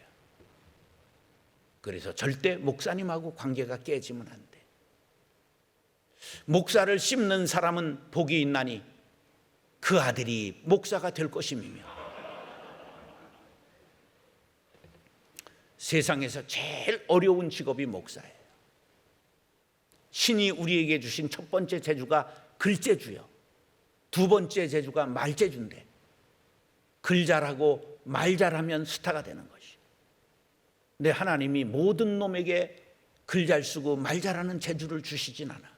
그래서 절대 목사님하고 관계가 깨지면 안 돼. 목사를 씹는 사람은 복이 있나니 그 아들이 목사가 될 것임이며. 세상에서 제일 어려운 직업이 목사예요. 신이 우리에게 주신 첫 번째 재주가 글재주요. 두 번째 재주가 말재주인데, 글 잘하고 말 잘하면 스타가 되는 것이. 근데 하나님이 모든 놈에게 글 잘 쓰고 말 잘하는 재주를 주시진 않아.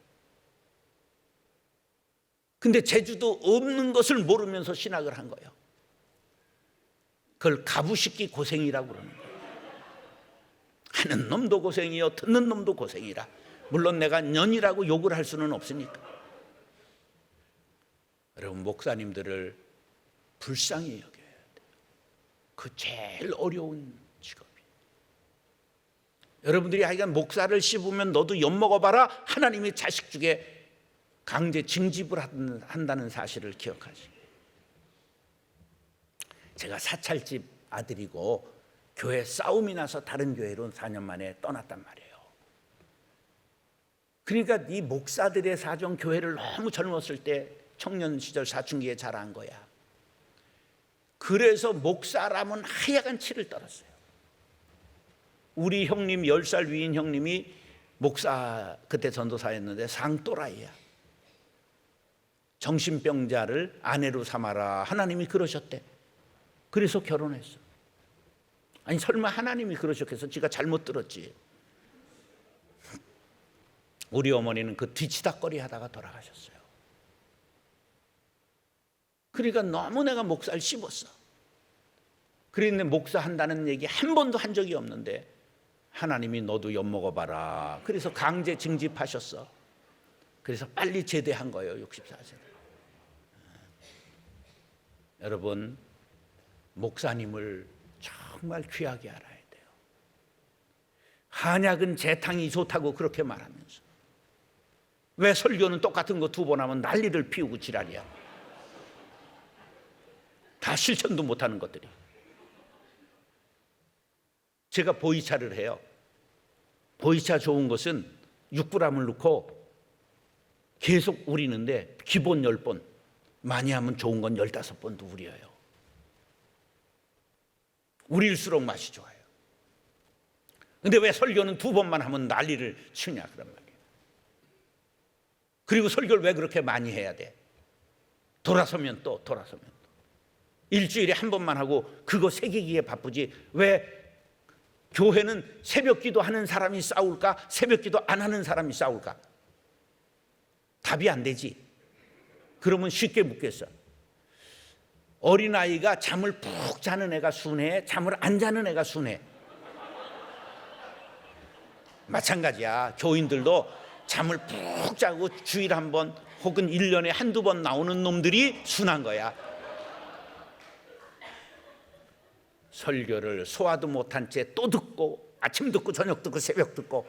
근데 재주도 없는 것을 모르면서 신학을 한 거예요. 그걸 가부식기 고생이라고 그러는 거예요. 하는 놈도 고생이요, 듣는 놈도 고생이라. 물론 내가 년이라고 욕을 할 수는 없으니까. 여러분, 목사님들을 불쌍히 여겨야 돼요. 그 제일 어려운 직업이. 여러분들이 하여간 목사를 씹으면 너도 엿먹어봐라. 하나님이 자식 중에 강제 징집을 한다는 사실을 기억하시. 제가 사찰집 아들이고 교회 싸움이 나서 다른 교회로 4년 만에 떠났단 말이에요. 그러니까 이 목사들의 사정, 교회를 너무 젊었을 때 청년 시절 사춘기에 자란 거야. 그래서 목사라면 하여간 치를 떨었어요. 우리 형님 10살 위인 형님이 목사, 그때 전도사였는데 상또라이야. 정신병자를 아내로 삼아라. 하나님이 그러셨대. 그래서 결혼했어. 아니 설마 하나님이 그러셨겠어? 지가 잘못 들었지. 우리 어머니는 그 뒤치다거리 하다가 돌아가셨어요. 그러니까 너무 내가 목사를 씹었어. 그런데 목사 한다는 얘기 한 번도 한 적이 없는데 하나님이 너도 엿먹어봐라. 그래서 강제 징집하셨어. 그래서 빨리 제대한 거예요. 64세. 여러분, 목사님을 정말 귀하게 알아야 돼요. 한약은 재탕이 좋다고 그렇게 말하면서 왜 설교는 똑같은 거 두 번 하면 난리를 피우고 지랄이야. 다 실천도 못하는 것들이. 제가 보이차를 해요. 보이차 좋은 것은 6g을 넣고 계속 우리는데 기본 10번, 많이 하면 좋은 건 15번도 우려요. 우릴수록 맛이 좋아요. 근데 왜 설교는 두 번만 하면 난리를 치냐 그런 말이에요. 그리고 설교를 왜 그렇게 많이 해야 돼? 돌아서면 또 일주일에 한 번만 하고 그거 새기기에 바쁘지. 왜 교회는 새벽 기도 하는 사람이 싸울까? 새벽 기도 안 하는 사람이 싸울까? 답이 안 되지. 그러면 쉽게 묻겠어. 어린아이가 잠을 푹 자는 애가 순해, 잠을 안 자는 애가 순해? 마찬가지야. 교인들도 잠을 푹 자고 주일에 한 번 혹은 1년에 한두 번 나오는 놈들이 순한 거야. 설교를 소화도 못한 채 또 듣고, 아침 듣고 저녁 듣고 새벽 듣고.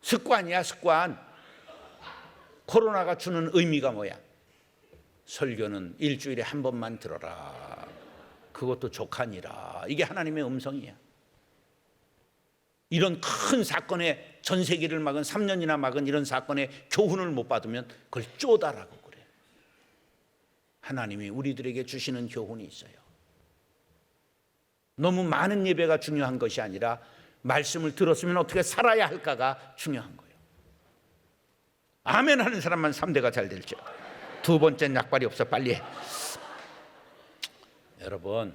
습관이야, 습관. 코로나가 주는 의미가 뭐야? 설교는 일주일에 한 번만 들어라. 그것도 족하니라. 이게 하나님의 음성이야. 이런 큰 사건에, 전 세계를 막은 3년이나 막은 이런 사건에 교훈을 못 받으면 그걸 쪼다라고 그래. 하나님이 우리들에게 주시는 교훈이 있어요. 너무 많은 예배가 중요한 것이 아니라 말씀을 들었으면 어떻게 살아야 할까가 중요한 거예요. 아멘 하는 사람만 3대가 잘 될지. 두 번째는 약발이 없어. 빨리 해. 여러분,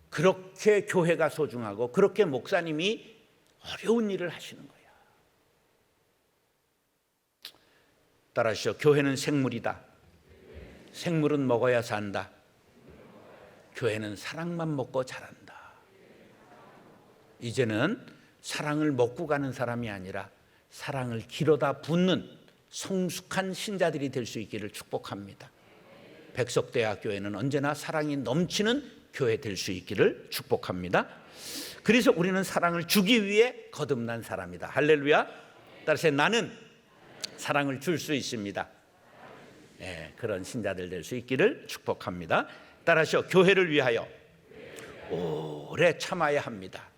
그렇게 교회가 소중하고 그렇게 목사님이 어려운 일을 하시는 거야. 따라하시죠. 교회는 생물이다. 생물은 먹어야 산다. 교회는 사랑만 먹고 자란다. 이제는 사랑을 먹고 가는 사람이 아니라 사랑을 길어다 붓는 성숙한 신자들이 될 수 있기를 축복합니다. 백석대학교에는 언제나 사랑이 넘치는 교회 될 수 있기를 축복합니다. 그래서 우리는 사랑을 주기 위해 거듭난 사람이다. 할렐루야. 따라서 나는 사랑을 줄 수 있습니다. 네, 그런 신자들 될 수 있기를 축복합니다. 따라서 교회를 위하여 오래 참아야 합니다.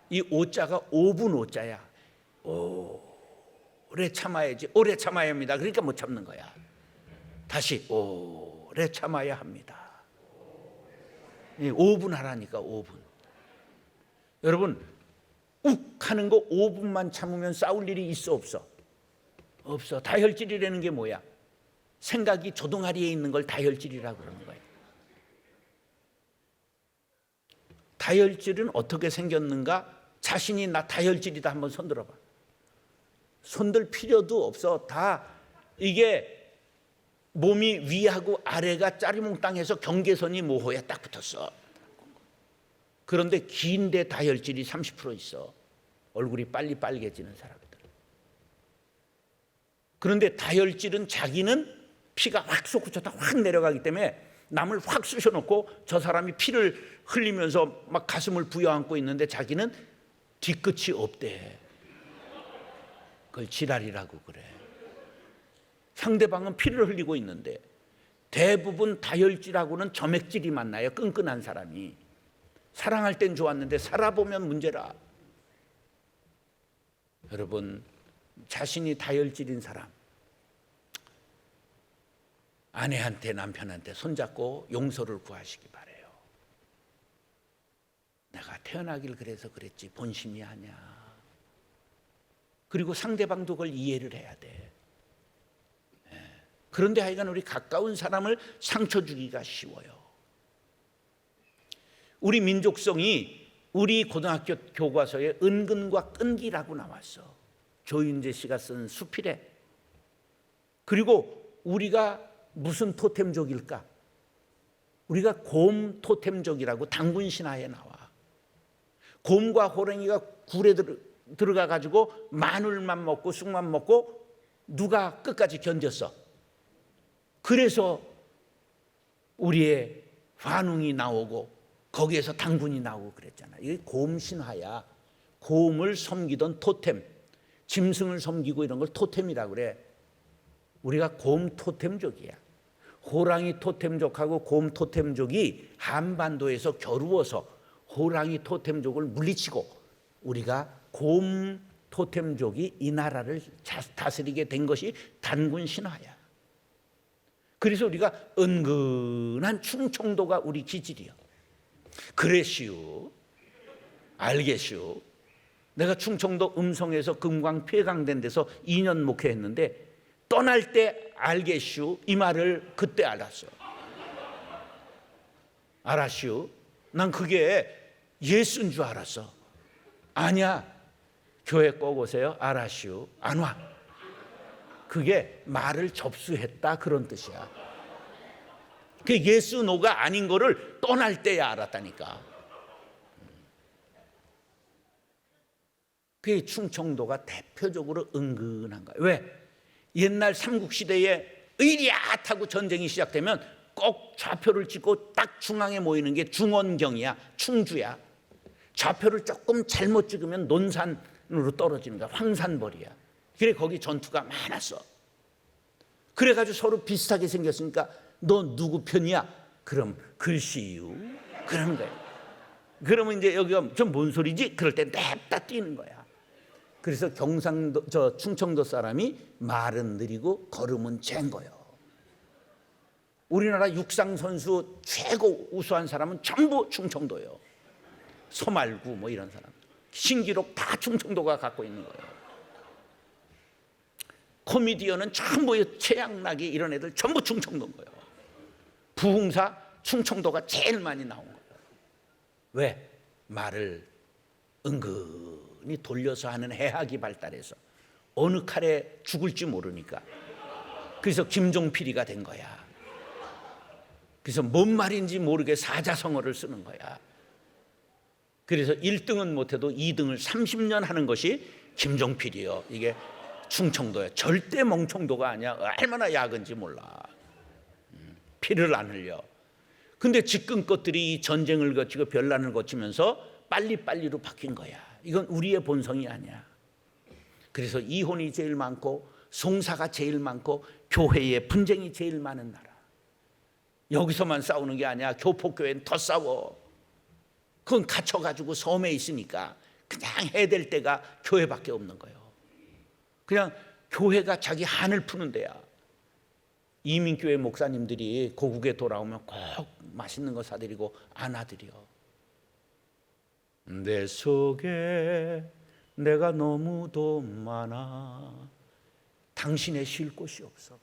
이 오자가 5분 오자야. 오래 참아야지. 오래 참아야 합니다. 그러니까 못 참는 거야. 다시 오래 참아야 합니다. 5분 하라니까. 5분. 여러분, 욱 하는 거 5분만 참으면 싸울 일이 있어 없어? 없어. 다혈질이라는 게 뭐야? 생각이 조동아리에 있는 걸 다혈질이라고 그러는 거예요. 다혈질은 어떻게 생겼는가? 자신이 나 다혈질이다 한번 손들어봐. 손들 필요도 없어. 다 이게 몸이 위하고 아래가 짜리몽땅해서 경계선이 모호에 딱 붙었어. 그런데 긴데 다혈질이 30% 있어. 얼굴이 빨리 빨개지는 사람들. 그런데 다혈질은 자기는 피가 확 솟구쳤다 확 내려가기 때문에 남을 확 쑤셔놓고 저 사람이 피를 흘리면서 막 가슴을 부여안고 있는데 자기는 뒤끝이 없대. 그걸 지랄이라고 그래. 상대방은 피를 흘리고 있는데 대부분 다혈질하고는 점액질이 만나요. 끈끈한 사람이. 사랑할 땐 좋았는데 살아보면 문제라. 여러분, 자신이 다혈질인 사람, 아내한테 남편한테 손잡고 용서를 구하시기 바래요. 내가 태어나길 그래서 그랬지 본심이 아니야. 그리고 상대방도 그걸 이해를 해야 돼. 그런데 하여간 우리 가까운 사람을 상처 주기가 쉬워요. 우리 민족성이 우리 고등학교 교과서에 은근과 끈기라고 나왔어. 조윤재 씨가 쓴 수필에. 그리고 우리가 무슨 토템족일까? 우리가 곰 토템족이라고 단군 신화에 나와. 곰과 호랑이가 굴에 들어가 가지고 마늘만 먹고 쑥만 먹고 누가 끝까지 견뎠어? 그래서 우리의 환웅이 나오고 거기에서 당군이 나오고 그랬잖아. 이게 곰 신화야. 곰을 섬기던 토템, 짐승을 섬기고 이런 걸 토템이라고 그래. 우리가 곰 토템족이야. 호랑이 토템족하고 곰 토템족이 한반도에서 겨루어서 호랑이 토템족을 물리치고 우리가 곰 토템족이 이 나라를 다스리게 된 것이 단군 신화야. 그래서 우리가 은근한 충청도가 우리 기질이야. 그래시오. 알겠시오. 내가 충청도 음성에서 금광 폐강된 데서 2년 목회했는데 떠날 때 알겠슈 이 말을 그때 알았어. 알았슈? 난 그게 예수인 줄 알았어. 아니야. 교회 꼭 오세요. 알았슈. 안 와. 그게 말을 접수했다 그런 뜻이야. 그 예스 노가 아닌 거를 떠날 때야 알았다니까. 그게 충청도가 대표적으로 은근한 거야. 왜? 옛날 삼국시대에 의리앗하고 전쟁이 시작되면 꼭 좌표를 찍고 딱 중앙에 모이는 게 중원경이야. 충주야. 좌표를 조금 잘못 찍으면 논산으로 떨어지는 거야. 황산벌이야. 그래 거기 전투가 많았어. 그래가지고 서로 비슷하게 생겼으니까 너 누구 편이야? 그럼 글씨유 그러는 거야. 그러면 이제 여기가 좀 뭔 소리지? 그럴 때 냅다 뛰는 거야. 그래서 충청도 사람이 말은 느리고 걸음은 잰 거예요. 우리나라 육상 선수 최고 우수한 사람은 전부 충청도예요. 서말구 뭐 이런 사람 신기록 다 충청도가 갖고 있는 거예요. 코미디언은 전부 최양락이 이런 애들 전부 충청도인 거예요. 부흥사 충청도가 제일 많이 나온 거예요. 왜? 말을 은근히 돌려서 하는 해학이 발달해서 어느 칼에 죽을지 모르니까. 그래서 김종필이가 된 거야. 그래서 뭔 말인지 모르게 사자성어를 쓰는 거야. 그래서 1등은 못해도 2등을 30년 하는 것이 김종필이요. 이게 충청도야. 절대 멍청도가 아니야. 얼마나 약은지 몰라. 피를 안 흘려. 근데 지금 것들이 이 전쟁을 거치고 변란을 거치면서 빨리빨리로 바뀐 거야. 이건 우리의 본성이 아니야. 그래서 이혼이 제일 많고 송사가 제일 많고 교회에 분쟁이 제일 많은 나라. 여기서만 싸우는 게 아니야. 교포교회는 더 싸워. 그건 갇혀가지고 섬에 있으니까 그냥 해댈 데가 교회밖에 없는 거예요. 그냥 교회가 자기 한을 푸는 데야. 이민교회 목사님들이 고국에 돌아오면 꼭 맛있는 거 사드리고 안아드려. 내 속에 내가 너무도 많아. 당신의 쉴 곳이 없어.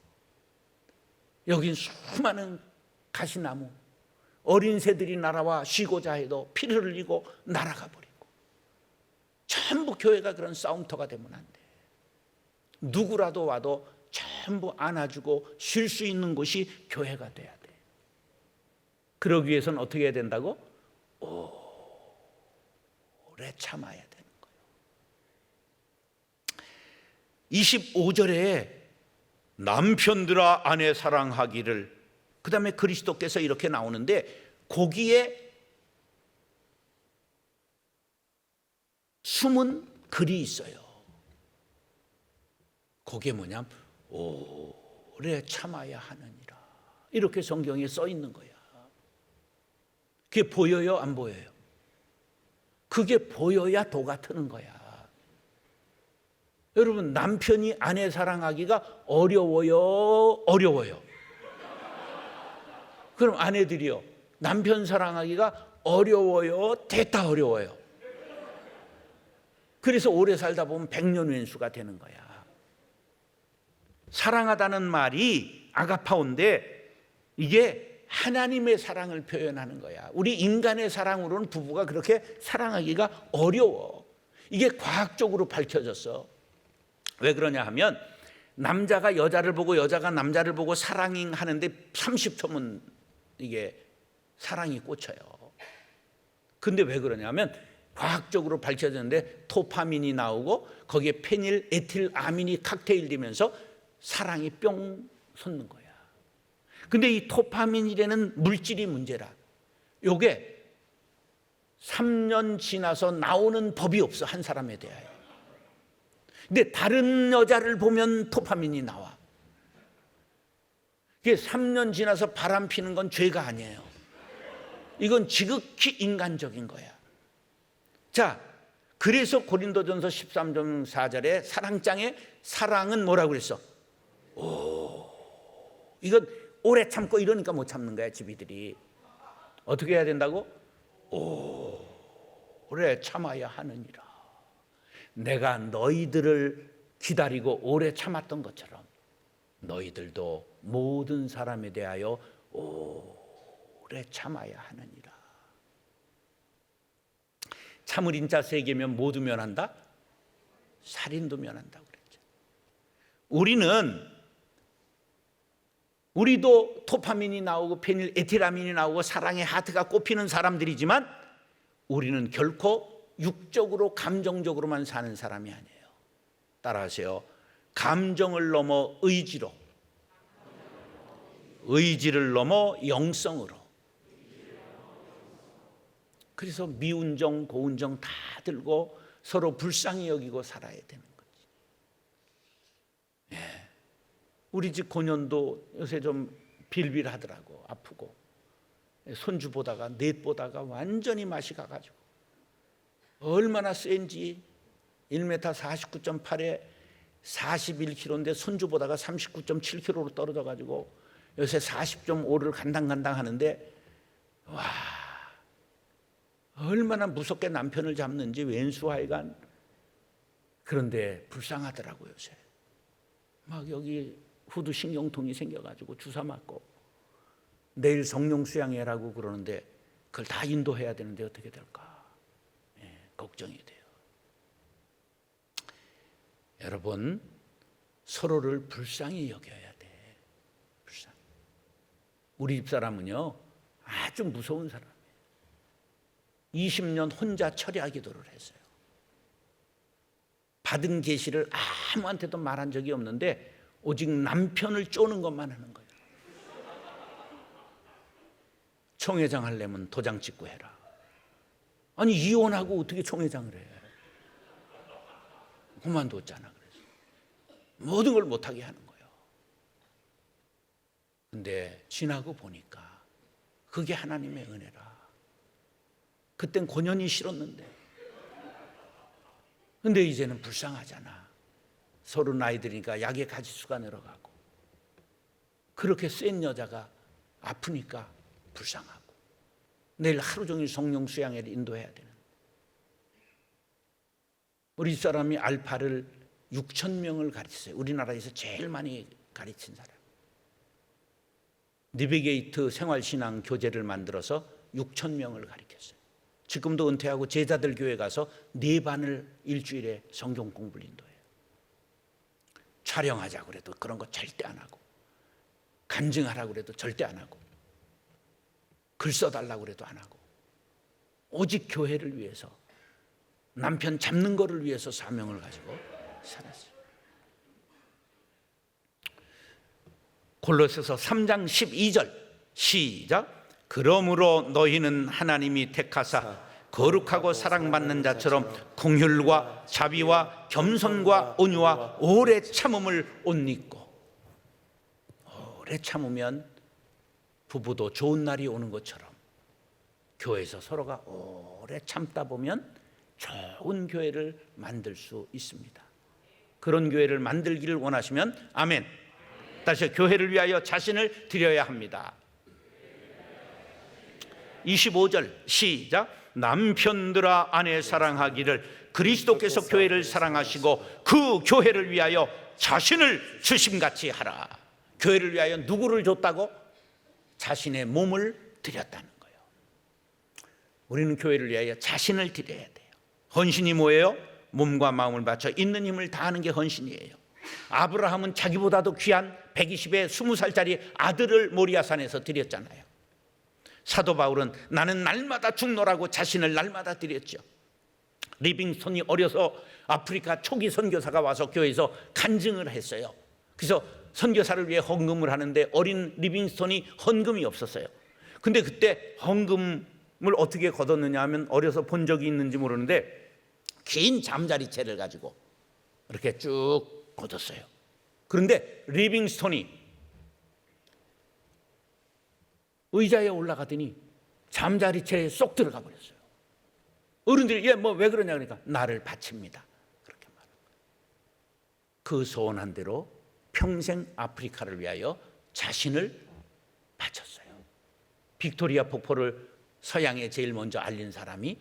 여긴 수많은 가시나무. 어린 새들이 날아와 쉬고자 해도 피를 흘리고 날아가 버리고. 전부 교회가 그런 싸움터가 되면 안 돼. 누구라도 와도 전부 안아주고 쉴 수 있는 곳이 교회가 돼야 돼. 그러기 위해서는 어떻게 해야 된다고? 오래 참아야 되는 거예요. 25절에 남편들아 아내 사랑하기를, 그 다음에 그리스도께서 이렇게 나오는데 거기에 숨은 글이 있어요. 그게 뭐냐면 오래 참아야 하느니라. 이렇게 성경에 써 있는 거야. 그게 보여요? 안 보여요? 그게 보여야 도가 트는 거야. 여러분, 남편이 아내 사랑하기가 어려워요? 어려워요? 그럼 아내들이요, 남편 사랑하기가 어려워요? 됐다 어려워요? 그래서 오래 살다 보면 백년왼수가 되는 거야. 사랑하다는 말이 아가파오인데 이게 하나님의 사랑을 표현하는 거야. 우리 인간의 사랑으로는 부부가 그렇게 사랑하기가 어려워. 이게 과학적으로 밝혀졌어. 왜 그러냐 하면 남자가 여자를 보고 여자가 남자를 보고 사랑하는데 30초면 이게 사랑이 꽂혀요. 근데 왜 그러냐면 과학적으로 밝혀졌는데 도파민이 나오고 거기에 페닐 에틸아민이 칵테일 되면서 사랑이 뿅 솟는 거야. 근데 이 도파민이라는 물질이 문제라. 요게 3년 지나서 나오는 법이 없어, 한 사람에 대하여. 근데 다른 여자를 보면 도파민이 나와. 그게 3년 지나서 바람 피는 건 죄가 아니에요. 이건 지극히 인간적인 거야. 자, 그래서 고린도전서 13장 4절에 사랑장에 사랑은 뭐라고 그랬어? 이건 오래 참고 이러니까 못 참는 거야, 집이들이. 어떻게 해야 된다고? 오래 참아야 하느니라. 내가 너희들을 기다리고 오래 참았던 것처럼 너희들도 모든 사람에 대하여 오래 참아야 하느니라. 참을 인자 세 개면 모두 면한다? 살인도 면한다고 그랬죠. 우리도 도파민이 나오고 페닐에틸아민이 나오고 사랑의 하트가 꼽히는 사람들이지만 우리는 결코 육적으로 감정적으로만 사는 사람이 아니에요. 따라하세요. 감정을 넘어 의지로, 의지를 넘어 영성으로. 그래서 미운 정, 고운 정 다 들고 서로 불쌍히 여기고 살아야 되는 거지. 예. 우리 집 고년도 요새 좀 빌빌하더라고. 아프고. 손주 보다가 넷 보다가 완전히 맛이 가가지고 얼마나 센지 1m 49.8에 41kg인데 손주 보다가 39.7kg로 떨어져가지고 요새 40.5를 간당간당 하는데 와, 얼마나 무섭게 남편을 잡는지 왼수하여간. 그런데 불쌍하더라고요. 요새 막 여기 후두 신경통이 생겨가지고 주사 맞고 내일 성령 수양회라고 그러는데 그걸 다 인도해야 되는데 어떻게 될까? 예, 걱정이 돼요. 여러분, 서로를 불쌍히 여겨야 돼. 불쌍히. 우리 집사람은요 아주 무서운 사람이에요. 20년 혼자 철야 기도를 했어요. 받은 계시를 아무한테도 말한 적이 없는데 오직 남편을 쪼는 것만 하는 거예요. 총회장 하려면 도장 찍고 해라. 아니 이혼하고 어떻게 총회장을 해? 그만뒀잖아. 그래서 모든 걸 못하게 하는 거예요. 근데 지나고 보니까 그게 하나님의 은혜라. 그땐 고년이 싫었는데 근데 이제는 불쌍하잖아. 서로 나이 드니까 약의 가지수가 늘어가고 그렇게 센 여자가 아프니까 불쌍하고 내일 하루 종일 성령 수양회를 인도해야 되는. 우리 사람이 알파를 6,000명을 가르쳤어요. 우리나라에서 제일 많이 가르친 사람. 니비게이트 생활신앙 교재를 만들어서 6,000명을 가르쳤어요. 지금도 은퇴하고 제자들 교회 가서 4반을 일주일에 성경 공부를 인도해요. 촬영하자고 그래도 그런 거 절대 안 하고, 간증하라고 그래도 절대 안 하고, 글 써달라고 그래도 안 하고, 오직 교회를 위해서, 남편 잡는 거를 위해서 사명을 가지고 살았어요. 골로새서 3장 12절 시작. 그러므로 너희는 하나님이 택하사 거룩하고 사랑받는 자처럼 긍휼과 자비와 겸손과 온유와 오래 참음을 옷 입고. 오래 참으면 부부도 좋은 날이 오는 것처럼 교회에서 서로가 오래 참다 보면 좋은 교회를 만들 수 있습니다. 그런 교회를 만들기를 원하시면 아멘. 다시 교회를 위하여 자신을 드려야 합니다. 25절 시작. 남편들아 아내 사랑하기를 그리스도께서 교회를 사랑하시고 그 교회를 위하여 자신을 주심같이 하라. 교회를 위하여 누구를 줬다고? 자신의 몸을 드렸다는 거예요. 우리는 교회를 위하여 자신을 드려야 돼요. 헌신이 뭐예요? 몸과 마음을 바쳐 있는 힘을 다하는 게 헌신이에요. 아브라함은 자기보다도 귀한 120에 20살짜리 아들을 모리아산에서 드렸잖아요. 사도 바울은 나는 날마다 죽노라고 자신을 날마다 드렸죠. 리빙스톤이 어려서 아프리카 초기 선교사가 와서 교회에서 간증을 했어요. 그래서 선교사를 위해 헌금을 하는데 어린 리빙스톤이 헌금이 없었어요. 근데 그때 헌금을 어떻게 걷었느냐 하면 어려서 본 적이 있는지 모르는데 긴 잠자리채를 가지고 이렇게 쭉 걷었어요. 그런데 리빙스톤이 의자에 올라가더니 잠자리채에 쏙 들어가 버렸어요. 어른들이 얘 뭐 왜 그러냐 그러니까 나를 바칩니다. 그렇게 말한 거예요. 그 소원한 대로 평생 아프리카를 위하여 자신을 바쳤어요. 빅토리아 폭포를 서양에 제일 먼저 알린 사람이,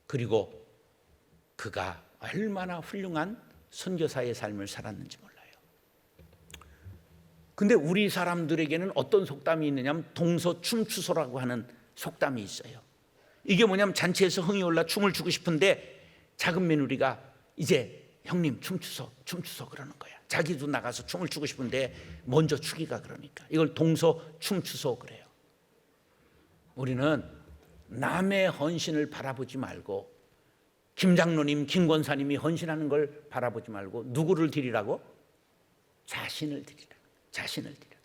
그리고 그가 얼마나 훌륭한 선교사의 삶을 살았는지 몰라요. 근데 우리 사람들에게는 어떤 속담이 있느냐면 동서춤추소라고 하는 속담이 있어요. 이게 뭐냐면 잔치에서 흥이 올라 춤을 추고 싶은데 작은 며느리가 이제 형님 춤추소 그러는 거야. 자기도 나가서 춤을 추고 싶은데 먼저 추기가 그러니까 이걸 동서 춤추소 그래요. 우리는 남의 헌신을 바라보지 말고 김 장로님, 김 권사님이 헌신하는 걸 바라보지 말고 누구를 드리라고? 자신을 드리라. 자신을 드리라.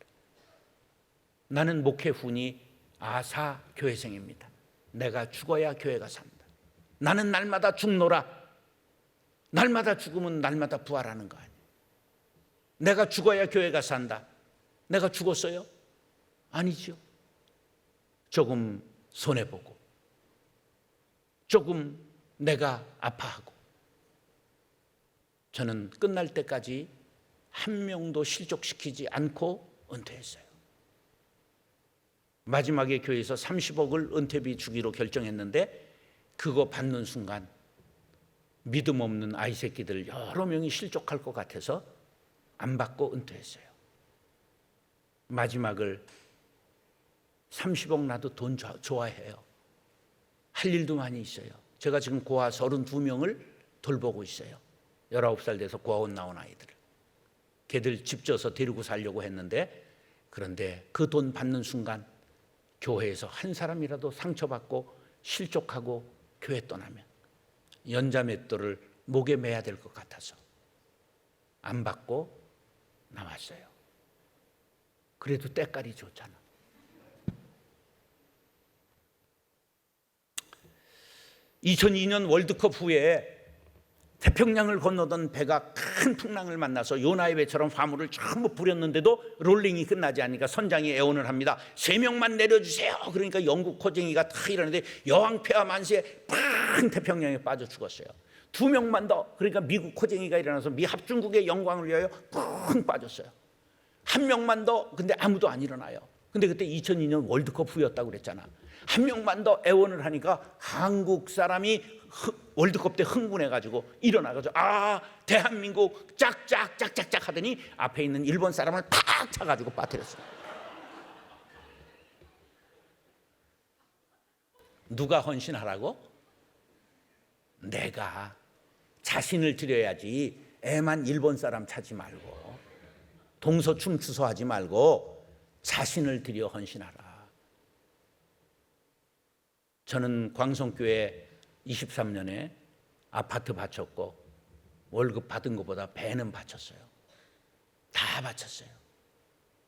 나는 목회 후니 아사 교회생입니다. 내가 죽어야 교회가 산다. 나는 날마다 죽노라. 날마다 죽으면 날마다 부활하는 거 아니에요. 내가 죽어야 교회가 산다. 내가 죽었어요? 아니죠. 조금 손해보고 조금 내가 아파하고 저는 끝날 때까지 한 명도 실족시키지 않고 은퇴했어요. 마지막에 교회에서 30억을 은퇴비 주기로 결정했는데 그거 받는 순간 믿음 없는 아이 새끼들 여러 명이 실족할 것 같아서 안 받고 은퇴했어요. 마지막을 30억 나도 돈 좋아해요. 할 일도 많이 있어요. 제가 지금 고아 32명을 돌보고 있어요. 19살 돼서 고아원 나온 아이들을. 걔들 집 져서 데리고 살려고 했는데 그런데 그 돈 받는 순간 교회에서 한 사람이라도 상처받고 실족하고 교회 떠나면 연자맷돌을 목에 매야 될 것 같아서 안 받고 나왔어요. 그래도 때깔이 좋잖아. 2002년 월드컵 후에 태평양을 건너던 배가 큰 풍랑을 만나서 요나의 배처럼 화물을 전부 부렸는데도 롤링이 끝나지 않으니까 선장이 애원을 합니다. 3명만 내려주세요. 그러니까 영국 코쟁이가 다 일어나는데 여왕폐하 만세에 팡 태평양에 빠져 죽었어요. 2명만 더. 그러니까 미국 코쟁이가 일어나서 미 합중국의 영광을 위하여 팡 빠졌어요. 1명만 더. 근데 아무도 안 일어나요. 근데 그때 2002년 월드컵 후였다고 그랬잖아. 1명만 더 애원을 하니까 한국 사람이 월드컵 때 흥분해가지고 일어나가지고 대한민국 짝짝짝짝짝 하더니 앞에 있는 일본 사람을 탁 차가지고 빠뜨렸어요. 누가 헌신하라고? 내가 자신을 드려야지. 애만 일본 사람 차지 말고 동서춤 추서하지 말고 자신을 드려 헌신하라. 저는 광성교회 23년에 아파트 바쳤고 월급 받은 것보다 배는 바쳤어요. 다 바쳤어요.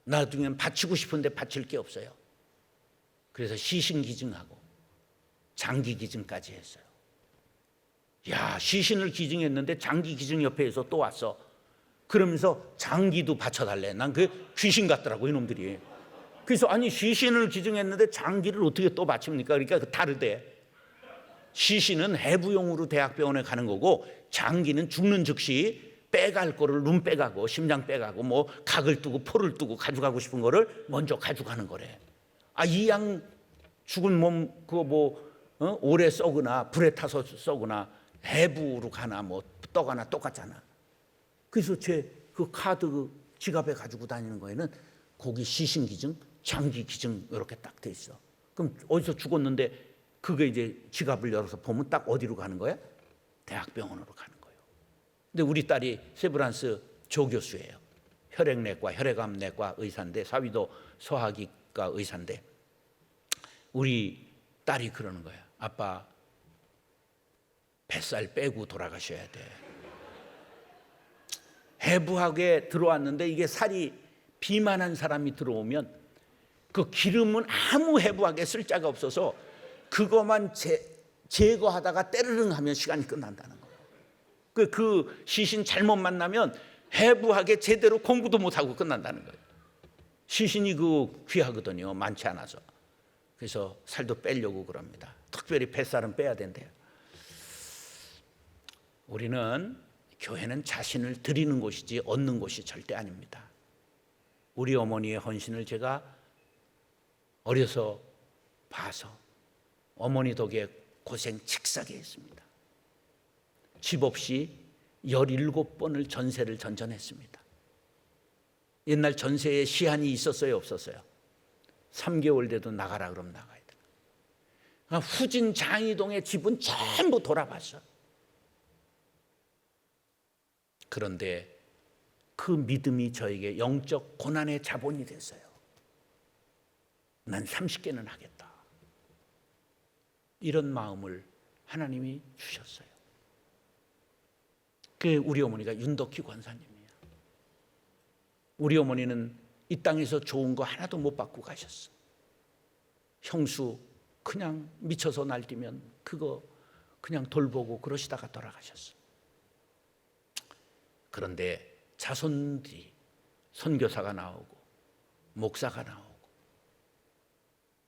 나중엔 바치고 싶은데 바칠 게 없어요. 그래서 시신기증하고 장기기증까지 했어요. 야, 시신을 기증했는데 장기기증협회에서 또 왔어. 그러면서 장기도 바쳐달래. 난 그게 귀신 같더라고 이놈들이. 그래서 아니 시신을 기증했는데 장기를 어떻게 또 바칩니까? 그러니까 다르대. 시신은 해부용으로 대학병원에 가는 거고 장기는 죽는 즉시 빼갈 거를 눈 빼가고 심장 빼가고 뭐 각을 뜨고 포를 뜨고 가져가고 싶은 거를 먼저 가져가는 거래. 이 양 죽은 몸 그거 뭐 오래 썩으나 불에 타서 썩으나 해부로 가나 뭐 떠가나 똑같잖아. 그래서 제 그 카드 지갑에 가지고 다니는 거에는 거기 시신 기증, 장기 기증 이렇게 딱 돼 있어. 그럼 어디서 죽었는데 그게 이제 지갑을 열어서 보면 딱 어디로 가는 거야? 대학병원으로 가는 거예요. 근데 우리 딸이 세브란스 조교수예요. 혈액내과, 혈액암내과 의사인데 사위도 소화기과 의사인데 우리 딸이 그러는 거야. 아빠 뱃살 빼고 돌아가셔야 돼. 해부학에 들어왔는데 이게 살이 비만한 사람이 들어오면 그 기름은 아무 해부학에 쓸 자가 없어서 그것만 제거하다가 때르릉 하면 시간이 끝난다는 거예요. 그 시신 잘못 만나면 해부학에 제대로 공부도 못하고 끝난다는 거예요. 시신이 그 귀하거든요. 많지 않아서. 그래서 살도 빼려고 그럽니다. 특별히 뱃살은 빼야 된대요. 우리는 교회는 자신을 드리는 곳이지 얻는 곳이 절대 아닙니다. 우리 어머니의 헌신을 제가 어려서 봐서 어머니 덕에 고생 칙사게 했습니다. 집 없이 17번을 전세를 전전했습니다. 옛날 전세에 시한이 있었어요, 없었어요? 3개월 돼도 나가라 그러면 나가야 돼. 후진 장이동의 집은 전부 돌아봤어. 그런데 그 믿음이 저에게 영적 고난의 자본이 됐어요. 난 30개는 하겠다. 이런 마음을 하나님이 주셨어요. 그 우리 어머니가 윤덕희 권사님이에요. 우리 어머니는 이 땅에서 좋은 거 하나도 못 받고 가셨어. 형수 그냥 미쳐서 날뛰면 그거 그냥 돌보고 그러시다가 돌아가셨어. 그런데 자손들이 선교사가 나오고 목사가 나오고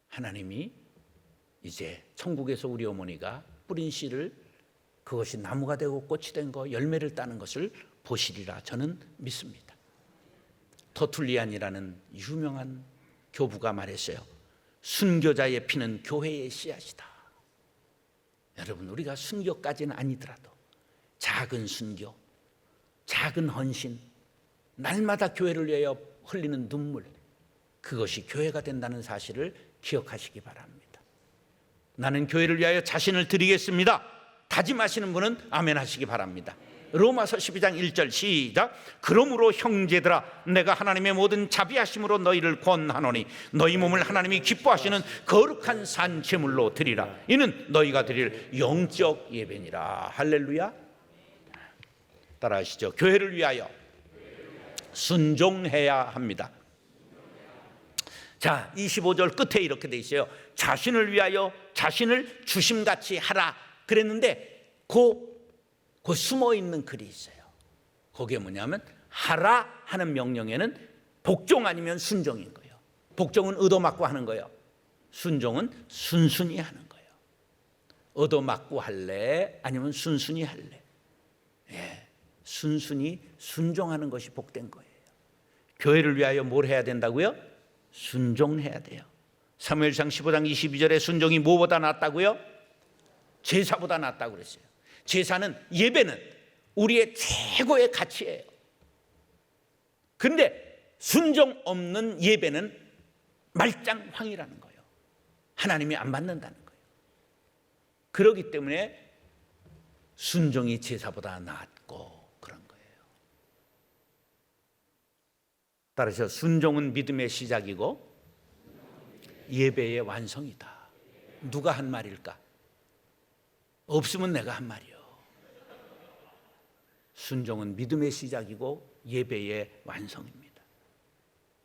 하나님이 이제 천국에서 우리 어머니가 뿌린 씨를 그것이 나무가 되고 꽃이 된 거 열매를 따는 것을 보시리라 저는 믿습니다. 터툴리안이라는 유명한 교부가 말했어요. 순교자의 피는 교회의 씨앗이다. 여러분, 우리가 순교까지는 아니더라도 작은 순교, 작은 헌신, 날마다 교회를 위하여 흘리는 눈물, 그것이 교회가 된다는 사실을 기억하시기 바랍니다. 나는 교회를 위하여 자신을 드리겠습니다. 다짐하시는 분은 아멘 하시기 바랍니다. 로마서 12장 1절 시작. 그러므로 형제들아, 내가 하나님의 모든 자비하심으로 너희를 권하노니 너희 몸을 하나님이 기뻐하시는 거룩한 산 제물로 드리라. 이는 너희가 드릴 영적 예배니라. 할렐루야. 따라하시죠. 교회를 위하여 순종해야 합니다. 자, 25절 끝에 이렇게 돼 있어요. 자신을 위하여 자신을 주심같이 하라 그랬는데 그 숨어 있는 글이 있어요. 그게 뭐냐면 하라 하는 명령에는 복종 아니면 순종인 거예요. 복종은 얻어맞고 하는 거예요. 순종은 순순히 하는 거예요. 얻어맞고 할래 아니면 순순히 할래. 예, 순순히 순종하는 것이 복된 거예요. 교회를 위하여 뭘 해야 된다고요? 순종해야 돼요. 사무엘상 15장 22절에 순종이 뭐보다 낫다고요? 제사보다 낫다고 그랬어요. 제사는, 예배는 우리의 최고의 가치예요. 그런데 순종 없는 예배는 말짱황이라는 거예요. 하나님이 안 받는다는 거예요. 그렇기 때문에 순종이 제사보다 낫고 그런 거예요. 따라서 순종은 믿음의 시작이고 예배의 완성이다. 누가 한 말일까? 없으면 내가 한 말이요. 순종은 믿음의 시작이고 예배의 완성입니다.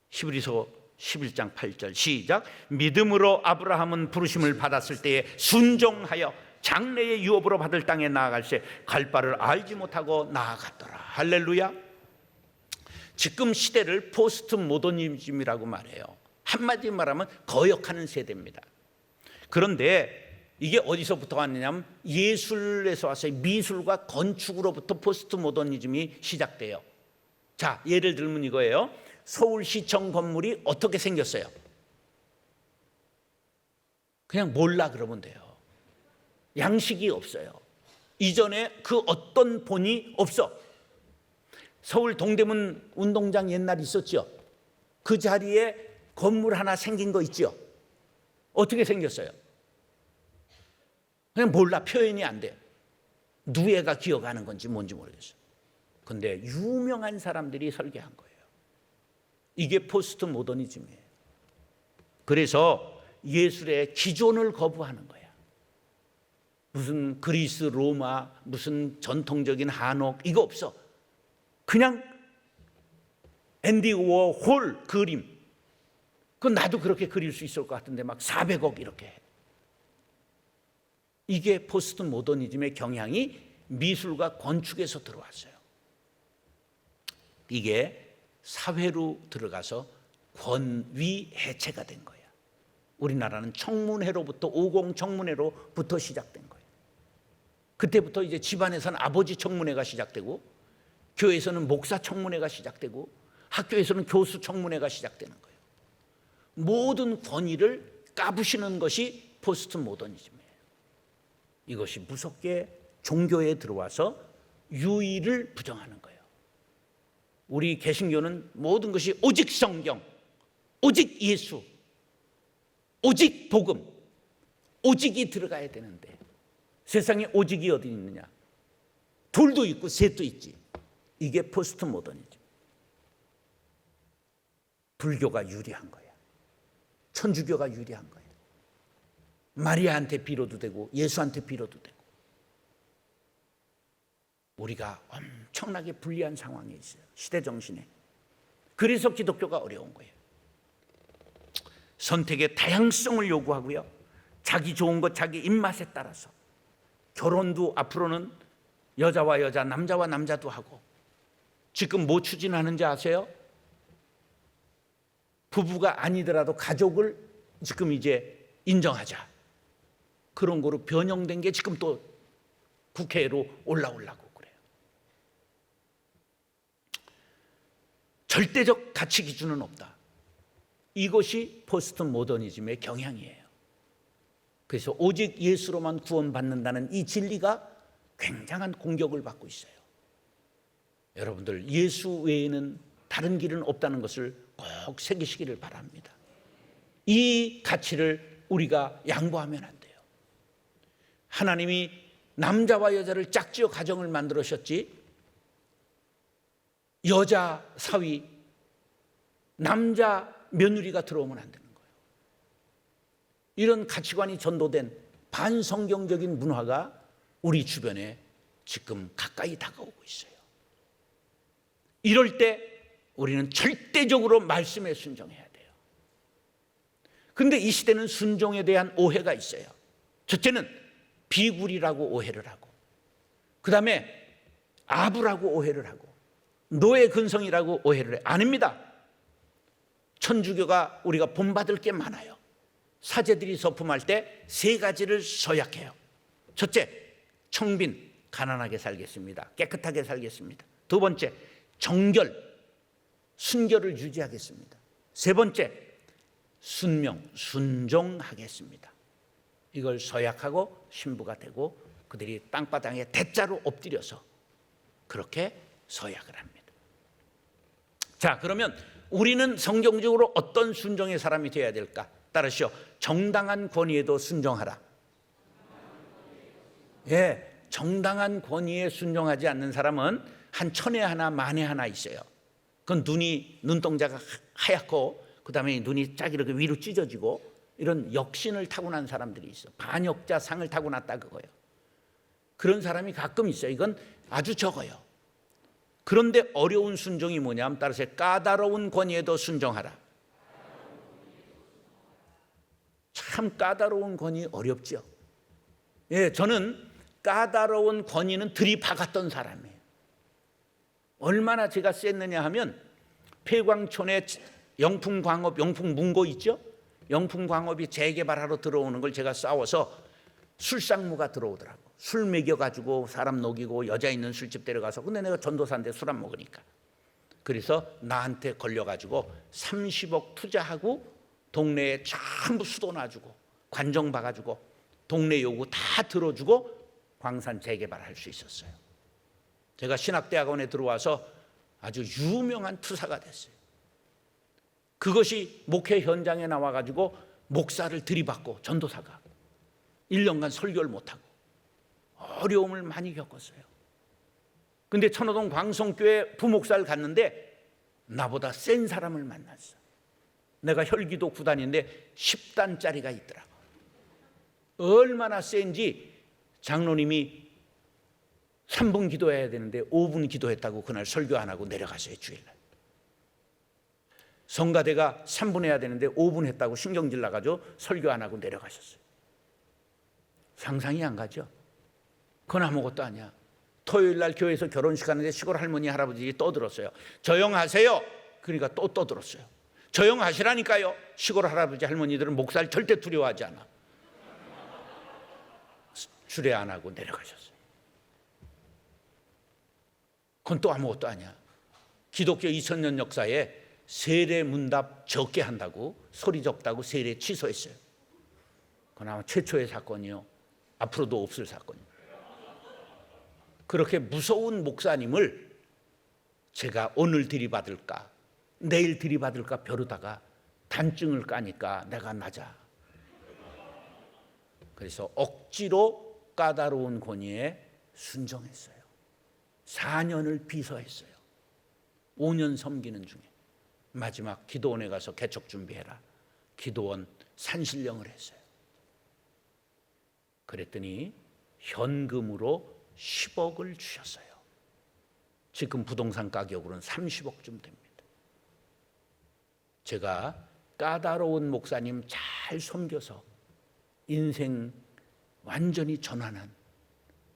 히브리서 11장 8절 시작. 믿음으로 아브라함은 부르심을 받았을 때에 순종하여 장래의 유업으로 받을 땅에 나아갈새 갈 바를 알지 못하고 나아갔더라. 할렐루야. 지금 시대를 포스트 모더니즘이라고 말해요. 한마디로 말하면 거역하는 세대입니다. 그런데 이게 어디서부터 왔느냐면 예술에서 왔어요. 미술과 건축으로부터 포스트 모더니즘이 시작돼요. 자, 예를 들면 이거예요. 서울시청 건물이 어떻게 생겼어요? 그냥 몰라 그러면 돼요. 양식이 없어요. 이전에 그 어떤 본이 없어. 서울 동대문 운동장 옛날 있었죠. 그 자리에 건물 하나 생긴 거 있죠. 어떻게 생겼어요? 그냥 몰라. 표현이 안 돼요. 누에가 기억하는 건지 뭔지 모르겠어요. 근데 유명한 사람들이 설계한 거예요. 이게 포스트 모더니즘이에요. 그래서 예술의 기존을 거부하는 거야. 무슨 그리스, 로마, 무슨 전통적인 한옥 이거 없어. 그냥 앤디 워홀 그림. 그건 나도 그렇게 그릴 수 있을 것 같은데 막 400억 이렇게 해. 이게 포스트 모더니즘의 경향이 미술과 건축에서 들어왔어요. 이게 사회로 들어가서 권위 해체가 된 거야. 우리나라는 청문회로부터 50 청문회로부터 시작된 거예요. 그때부터 이제 집안에서는 아버지 청문회가 시작되고 교회에서는 목사 청문회가 시작되고 학교에서는 교수 청문회가 시작되는 거예요. 모든 권위를 까부시는 것이 포스트 모더니즘이에요. 이것이 무섭게 종교에 들어와서 유의를 부정하는 거예요. 우리 개신교는 모든 것이 오직 성경, 오직 예수, 오직 복음, 오직이 들어가야 되는데 세상에 오직이 어디 있느냐? 둘도 있고 셋도 있지. 이게 포스트 모더니즘. 불교가 유리한 거야. 천주교가 유리한 거야. 마리아한테 빌어도 되고 예수한테 빌어도 되고. 우리가 엄청나게 불리한 상황에 있어요. 시대 정신에. 그래서 기독교가 어려운 거예요. 선택의 다양성을 요구하고요. 자기 좋은 것, 자기 입맛에 따라서. 결혼도 앞으로는 여자와 여자, 남자와 남자도 하고. 지금 뭐 추진하는지 아세요? 부부가 아니더라도 가족을 지금 이제 인정하자. 그런 거로 변형된 게 지금 또 국회로 올라오려고 그래요. 절대적 가치 기준은 없다. 이것이 포스트 모더니즘의 경향이에요. 그래서 오직 예수로만 구원받는다는 이 진리가 굉장한 공격을 받고 있어요. 여러분들, 예수 외에는 다른 길은 없다는 것을 꼭 새기시기를 바랍니다. 이 가치를 우리가 양보하면 안 돼요. 하나님이 남자와 여자를 짝지어 가정을 만들으셨지, 여자 사위, 남자 며느리가 들어오면 안 되는 거예요. 이런 가치관이 전도된 반성경적인 문화가 우리 주변에 지금 가까이 다가오고 있어요. 이럴 때 우리는 절대적으로 말씀에 순종해야 돼요. 그런데 이 시대는 순종에 대한 오해가 있어요. 첫째는 비굴이라고 오해를 하고, 그 다음에 아부라고 오해를 하고, 노예 근성이라고 오해를 해요. 아닙니다. 천주교가 우리가 본받을 게 많아요. 사제들이 서품할 때 세 가지를 서약해요. 첫째, 청빈, 가난하게 살겠습니다. 깨끗하게 살겠습니다. 두 번째, 정결, 순결을 유지하겠습니다. 세 번째, 순명, 순종하겠습니다. 이걸 서약하고 신부가 되고 그들이 땅바닥에 대자로 엎드려서 그렇게 서약을 합니다. 자, 그러면 우리는 성경적으로 어떤 순종의 사람이 되어야 될까? 따르시오. 정당한 권위에도 순종하라. 예, 정당한 권위에 순종하지 않는 사람은 한 천에 하나 만에 하나 있어요. 그건 눈동자가 하얗고 그 다음에 눈이 쫙 이렇게 위로 찢어지고 이런 역신을 타고난 사람들이 있어. 반역자 상을 타고났다 그거예요. 그런 사람이 가끔 있어요. 이건 아주 적어요. 그런데 어려운 순종이 뭐냐면 따라서 까다로운 권위에도 순종하라. 참 까다로운 권위 어렵죠. 예, 저는 까다로운 권위는 들이박았던 사람이에요. 얼마나 제가 셌느냐 하면 폐광촌에 영풍광업, 영풍문고 있죠? 영풍광업이 재개발하러 들어오는 걸 제가 싸워서 술상무가 들어오더라고. 술 먹여가지고 사람 녹이고 여자 있는 술집 데려가서, 근데 내가 전도사인데 술 안 먹으니까. 그래서 나한테 걸려가지고 30억 투자하고 동네에 전부 수도 놔주고 관정 봐가지고 동네 요구 다 들어주고 광산 재개발할 수 있었어요. 제가 신학대학원에 들어와서 아주 유명한 투사가 됐어요. 그것이 목회 현장에 나와가지고 목사를 들이받고 전도사가 1년간 설교를 못하고 어려움을 많이 겪었어요. 근데 천호동 광성교회 부목사를 갔는데 나보다 센 사람을 만났어. 내가 혈기도 9단인데 10단짜리가 있더라고. 얼마나 센지 장로님이 3분 기도해야 되는데 5분 기도했다고 그날 설교 안 하고 내려갔어요. 주일날. 성가대가 3분 해야 되는데 5분 했다고 신경질 나가지고 설교 안 하고 내려가셨어요. 상상이 안 가죠? 그건 아무것도 아니야. 토요일날 교회에서 결혼식 하는데 시골 할머니 할아버지 떠들었어요. 조용하세요. 그러니까 또 떠들었어요. 조용하시라니까요. 시골 할아버지 할머니들은 목사를 절대 두려워하지 않아. 주례 안 하고 내려가셨어요. 그건 또 아무것도 아니야. 기독교 2000년 역사에 세례 문답 적게 한다고, 소리 적다고 세례 취소했어요. 그건 아마 최초의 사건이요. 앞으로도 없을 사건이에요. 그렇게 무서운 목사님을 제가 오늘 들이받을까 내일 들이받을까 벼르다가 단증을 까니까 내가 낮아. 그래서 억지로 까다로운 권위에 순종했어요. 4년을 비서했어요. 5년 섬기는 중에 마지막 기도원에 가서 개척 준비해라. 기도원 산신령을 했어요. 그랬더니 현금으로 10억을 주셨어요. 지금 부동산 가격으로는 30억쯤 됩니다. 제가 까다로운 목사님 잘 섬겨서 인생 완전히 전환한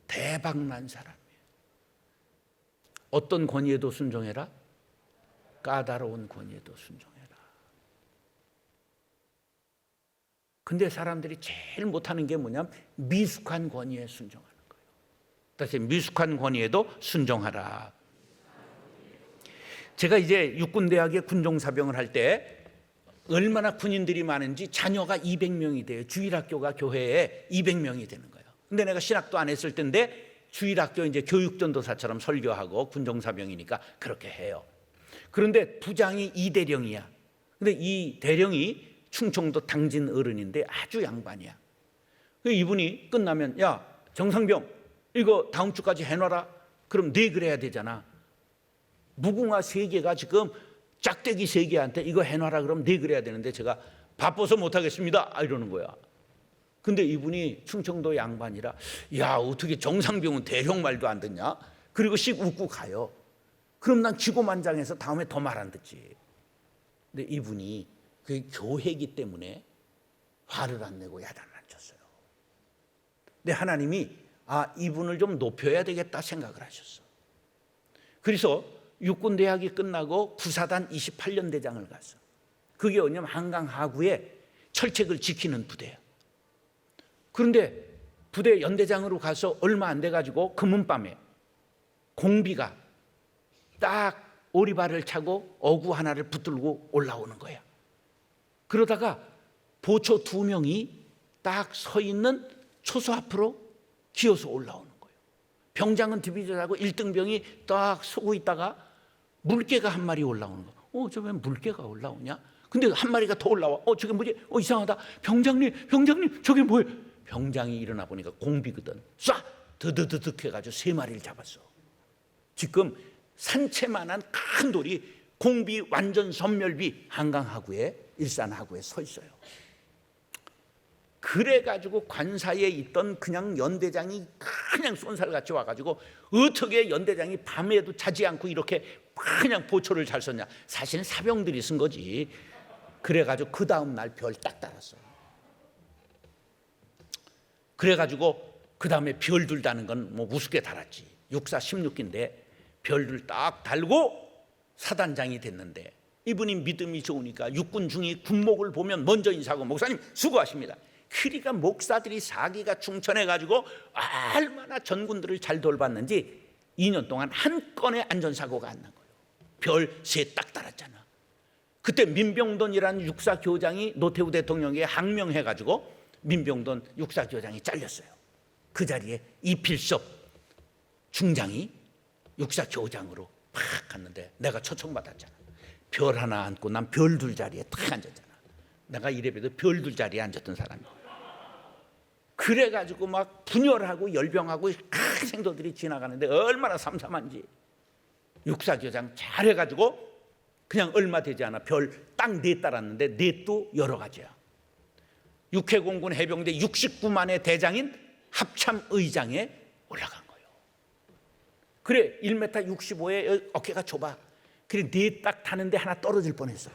대박난 사람이에요. 어떤 권위에도 순종해라? 까다로운 권위에도 순종해라. 근데 사람들이 제일 못하는 게 뭐냐면 미숙한 권위에 순종하는 거예요. 다시 미숙한 권위에도 순종하라. 제가 이제 육군대학에 군종사병을 할 때 얼마나 군인들이 많은지 자녀가 200명이 돼요. 주일학교가 교회에 200명이 되는 거예요. 근데 내가 신학도 안 했을 텐데 주일학교 이제 교육전도사처럼 설교하고 군종사병이니까 그렇게 해요. 그런데 부장이 이대령이야. 근데 이 대령이 충청도 당진 어른인데 아주 양반이야. 이분이 끝나면 야 정상병 이거 다음 주까지 해놔라. 그럼 네 그래야 되잖아. 무궁화 3개가 지금 짝대기 3개한테 이거 해놔라 그럼 네 그래야 되는데 제가 바빠서 못하겠습니다 이러는 거야. 근데 이분이 충청도 양반이라 야 어떻게 정상병은 대령 말도 안 듣냐. 그리고 씩 웃고 가요. 그럼 난 기고만장해서 다음에 더 말 안 듣지. 근데 이분이 그 교회이기 때문에 화를 안 내고 야단을 안 쳤어요. 근데 하나님이 이분을 좀 높여야 되겠다 생각을 하셨어. 그래서 육군대학이 끝나고 구사단 28년 대장을 갔어. 그게 뭐냐면 한강 하구에 철책을 지키는 부대야. 그런데 부대 연대장으로 가서 얼마 안 돼가지고 금은밤에 공비가 딱 오리발을 차고 어구 하나를 붙들고 올라오는 거야. 그러다가 보초 2명이 딱 서 있는 초소 앞으로 기어서 올라오는 거예요. 병장은 디비전하고 1등병이 딱 서고 있다가 물개가 한 마리 올라오는 거예요. 저 왜 물개가 올라오냐? 근데 한 마리가 더 올라와. 저게 뭐지? 이상하다. 병장님, 저게 뭐예요? 병장이 일어나 보니까 공비거든. 쏴! 드드드득 해가지고 3마리를 잡았어. 지금 산채만한 큰 돌이 공비 완전 섬멸비 한강하구에 일산하구에 서 있어요. 그래가지고 관사에 있던 그냥 연대장이 그냥 쏜살같이 와가지고 어떻게 연대장이 밤에도 자지 않고 이렇게 그냥 보초를 잘 썼냐. 사실은 사병들이 쓴 거지. 그래가지고 그 다음 날 별 딱 달았어요. 그래가지고 그 다음에 별들 다는 건 뭐 우습게 달았지. 육사 16기인데 별들 딱 달고 사단장이 됐는데 이분이 믿음이 좋으니까 육군 중위 군목을 보면 먼저 인사하고 목사님 수고하십니다. 그러니까 목사들이 사기가 충천해가지고 얼마나 전군들을 잘 돌봤는지 2년 동안 한 건의 안전사고가 안 난 거예요. 별 3 딱 달았잖아. 그때 민병돈이라는 육사교장이 노태우 대통령에게 항명해가지고 민병돈 육사교장이 잘렸어요. 그 자리에 이필섭 중장이 육사교장으로 팍 갔는데 내가 초청받았잖아. 별 하나 안고 난 별 2 자리에 탁 앉았잖아. 내가 이래봬도 별 2 자리에 앉았던 사람이야. 그래가지고 막 분열하고 열병하고 큰 생도들이 지나가는데 얼마나 삼삼한지. 육사교장 잘해가지고 그냥 얼마 되지 않아 별 딱 4 달았는데 4도 여러 가지야. 육해공군 해병대 69만의 대장인 합참의장에 올라간 거예요. 그래 1m 65에 어깨가 좁아. 그래 4 딱 타는데 하나 떨어질 뻔했어.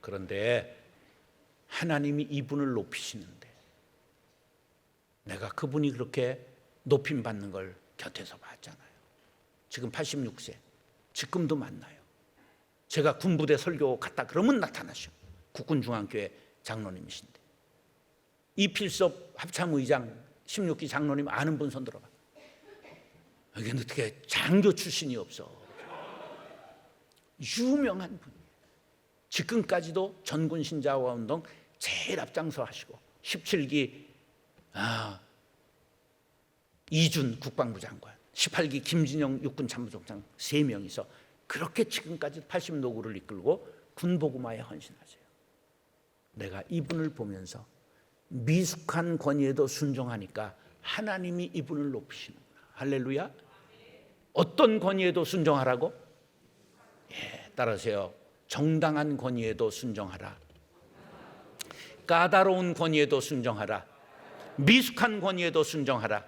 그런데 하나님이 이분을 높이시는데 내가 그분이 그렇게 높임받는 걸 곁에서 봤잖아요. 지금 86세 지금도 만나요. 제가 군부대 설교 갔다 그러면 나타나셔. 국군중앙교회 장로님이신데 이필섭 합참의장 16기 장로님 아는 분 손 들어봐. 여기는 어떻게 장교 출신이 없어. 유명한 분이에요. 지금까지도 전군 신자와 운동 제일 앞장서 하시고 17기 이준 국방부 장관, 18기 김진영 육군 참모총장 3명이서 그렇게 지금까지 80노구를 이끌고 군복음화에 헌신하세요. 내가 이분을 보면서 미숙한 권위에도 순종하니까 하나님이 이분을 높이시는구나. 할렐루야. 어떤 권위에도 순종하라고? 예, 따라하세요. 정당한 권위에도 순종하라. 까다로운 권위에도 순종하라. 미숙한 권위에도 순종하라.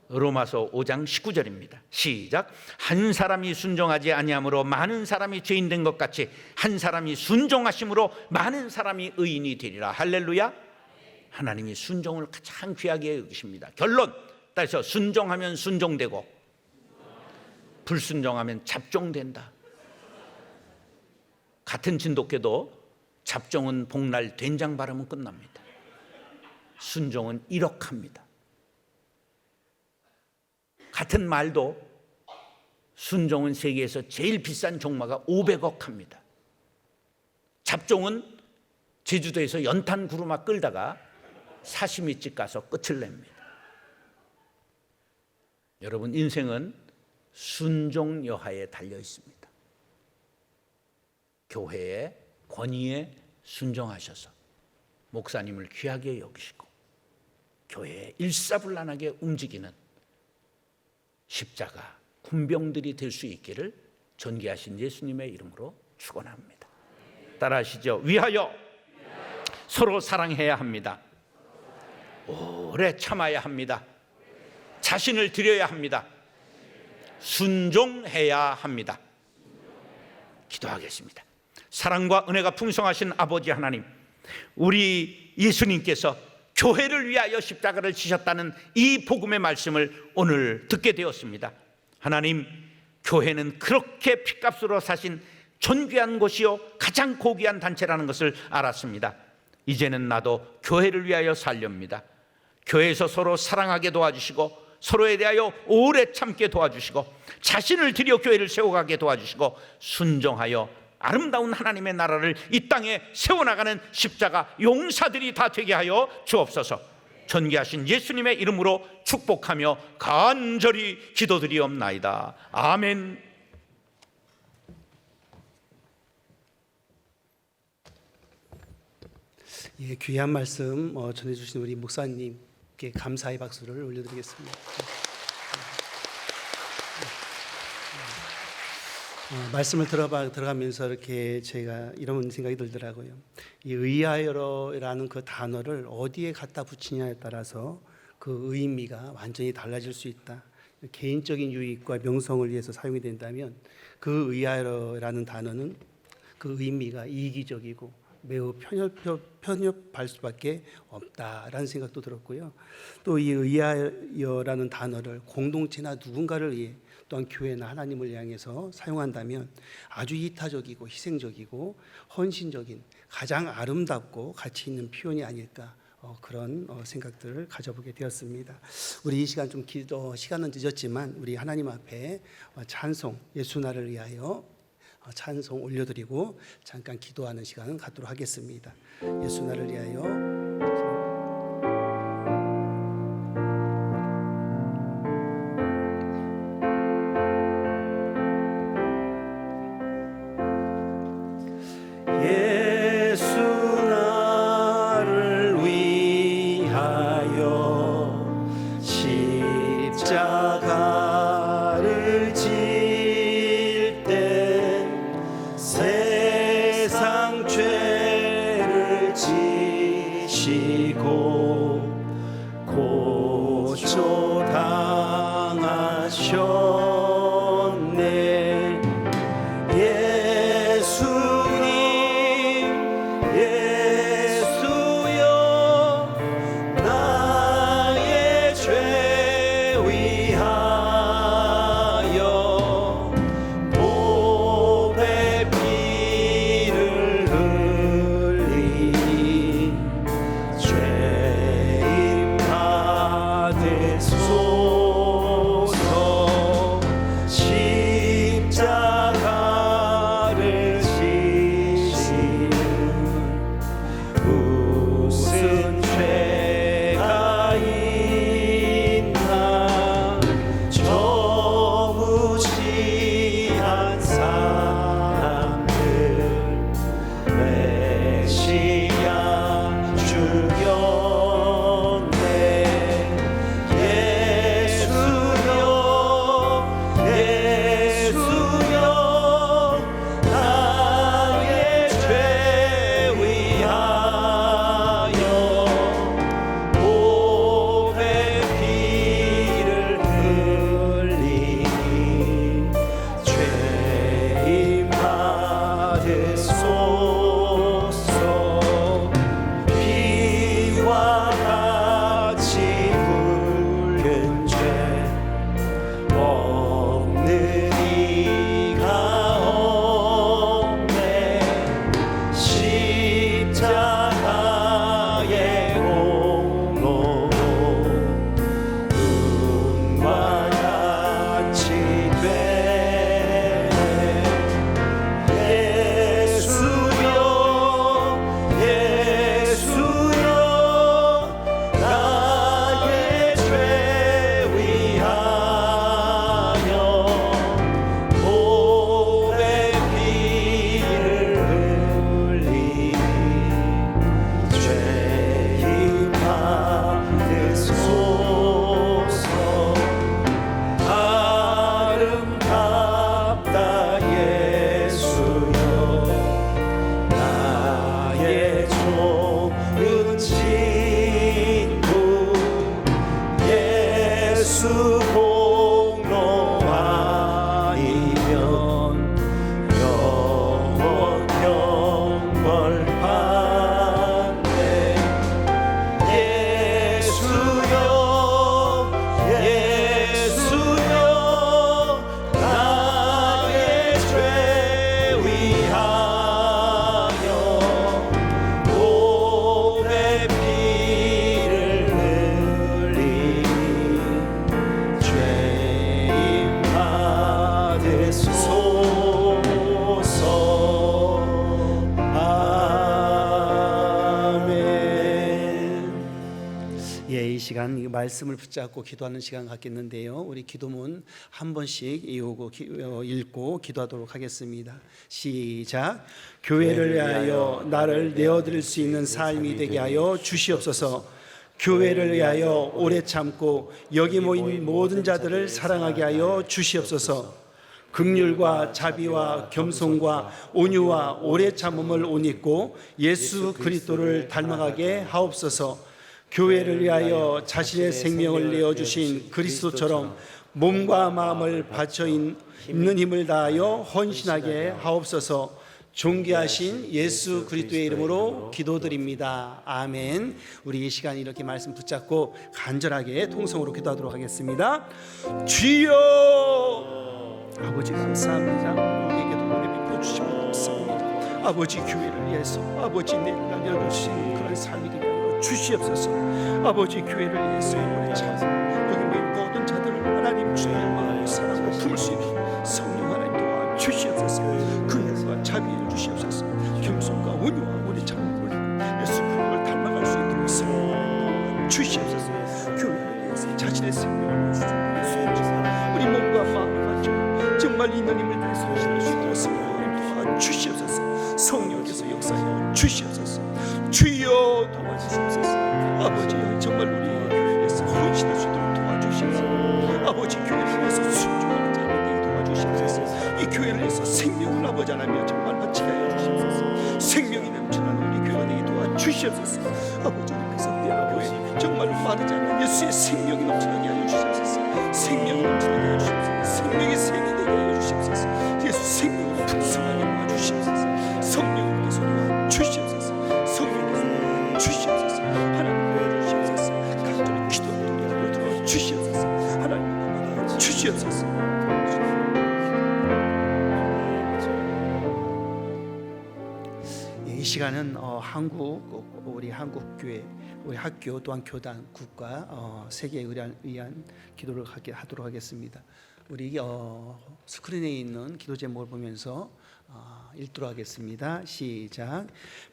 로마서 5장 19절입니다. 시작. 한 사람이 순종하지 아니함으로 많은 사람이 죄인 된 것 같이 한 사람이 순종하심으로 많은 사람이 의인이 되리라. 할렐루야. 하나님이 순종을 가장 귀하게 여기십니다. 결론, 따라서 순종하면 순종되고 불순종하면 잡종된다. 같은 진돗개도 잡종은 복날 된장 바르면 끝납니다. 순종은 이력합니다. 같은 말도 순종은 세계에서 제일 비싼 종마가 500억 합니다. 잡종은 제주도에서 연탄 구루마 끌다가 사시미집 가서 끝을 냅니다. 여러분, 인생은 순종 여하에 달려 있습니다. 교회의 권위에 순종하셔서 목사님을 귀하게 여기시고 교회에 일사불란하게 움직이는 십자가 군병들이 될 수 있기를 존귀하신 예수님의 이름으로 축원합니다. 따라하시죠. 위하여 서로 사랑해야 합니다. 오래 참아야 합니다. 자신을 드려야 합니다. 순종해야 합니다. 기도하겠습니다. 사랑과 은혜가 풍성하신 아버지 하나님, 우리 예수님께서 교회를 위하여 십자가를 지셨다는 이 복음의 말씀을 오늘 듣게 되었습니다. 하나님, 교회는 그렇게 핏값으로 사신 존귀한 곳이요 가장 고귀한 단체라는 것을 알았습니다. 이제는 나도 교회를 위하여 살렵니다. 교회에서 서로 사랑하게 도와주시고 서로에 대하여 오래 참게 도와주시고 자신을 들여 교회를 세워가게 도와주시고 순종하여 아름다운 하나님의 나라를 이 땅에 세워나가는 십자가 용사들이 다 되게 하여 주옵소서. 존귀하신 예수님의 이름으로 축복하며 간절히 기도드리옵나이다. 아멘. 예, 귀한 말씀 전해주신 우리 목사님께 감사의 박수를 올려드리겠습니다. 말씀을 들어가면서 이렇게 제가 이런 생각이 들더라고요. 이 의하여라는 그 단어를 어디에 갖다 붙이냐에 따라서 그 의미가 완전히 달라질 수 있다. 개인적인 유익과 명성을 위해서 사용이 된다면 그 의하여라는 단어는 그 의미가 이기적이고 매우 편협할 수밖에 없다라는 생각도 들었고요. 또 이 의하여라는 단어를 공동체나 누군가를 위해 또한 교회나 하나님을 향해서 사용한다면 아주 이타적이고 희생적이고 헌신적인 가장 아름답고 가치 있는 표현이 아닐까 그런 생각들을 가져보게 되었습니다. 우리 이 시간 좀 시간은 늦었지만 우리 하나님 앞에 찬송 예수 나를 위하여 찬송 올려드리고 잠깐 기도하는 시간을 갖도록 하겠습니다. 예수 나를 위하여 소서 예수 공로 아니면 영원 영벌 받네. 예수여 예수여 나의 죄 위하여 몸에 피를 흘리니 죄인 받으소서. 아멘. 예, 이 시간 이 말씀을 붙잡고 기도하는 시간 갖겠는데요. 우리 기도문 한 번씩 읽고 기도하도록 하겠습니다. 시작. 교회를 위하여 나를 내어드릴 수 있는 삶이 되게 하여 주시옵소서. 교회를 위하여 오래 참고 여기 모인 모든 자들을 사랑하게 하여 주시옵소서. 긍휼과 자비와 겸손과 온유와 오래 참음을 옷 입고 예수 그리스도를 닮아가게 하옵소서. 교회를 위하여 자신의 생명을 내어주신 그리스도처럼 몸과 마음을 바쳐 있는 힘을 다하여 헌신하게 하옵소서. 존귀하신 예수 그리스도의 이름으로 기도드립니다. 아멘. 우리 이 시간 이렇게 말씀 붙잡고 간절하게 통성으로 기도하도록 하겠습니다. 주여, 아버지 감사합니다. 우리에게도 은혜 베풀어 주시면 감사합니다. 아버지 교회를 위해서 아버지 내를 날려주시는 그런 삶이 되게 하여 주시옵소서. 아버지 교회를 위해서 오래 참고 여기 모인 모든 자들을 하나님 주의 마음으로 사랑하고 품을 수 있는 성령 하나님 도와 주시옵소서. 긍휼과 자비를 주시옵소서. 겸손과 온유와 오래 참음을 예수 그리스도를 닮아갈 수 있도록 성령 하나님 주시옵소서. 교회를 위해서 자신의 생명을 주시옵소서. 우리 몸과 마음을 맞춰 정말 있는 힘을 다해서 하실 수 있도록 성령 하나님 도와 주시옵소서. 성령께서 역사하여 주시옵소서. 주여 도와주시옵소서. 아버지 정말 우리 교회에서 헌신할 수 있도록 도와주시옵소서. 아버지 교회를 위해서 순종하는 자들이 되게 도와주시옵소서. 이 교회를 위해서 생명을 아버지 하나님 정말 바치게 하여 주시옵소서. 생명이 넘치는 우리 교회가 되게 도와주시옵소서. 아버지 우리께서 내 교회 정말 마르지 않는 예수의 생명이 넘치게 하여 주시옵소서. 생명이 넘치게 하여 주시옵소서. 생명의 색이 되게 하여 주시옵소서. 예수 생명으로 풍성하게 도와주시옵소서. 성령께서 도와주시옵소서. 성령께서 도와주시옵소서. 하나님 도와주시옵소서. 간절히 기도를 들어주시옵소서. 하나님 도와주시옵소서. 이 시간은 우리 한국 교회, 우리 학교 또한 교단, 국가, 세계에 의한 기도를 하도록 하겠습니다. 우리 스크린에 있는 기도 제목을 보면서 읽도록 하겠습니다. 시작.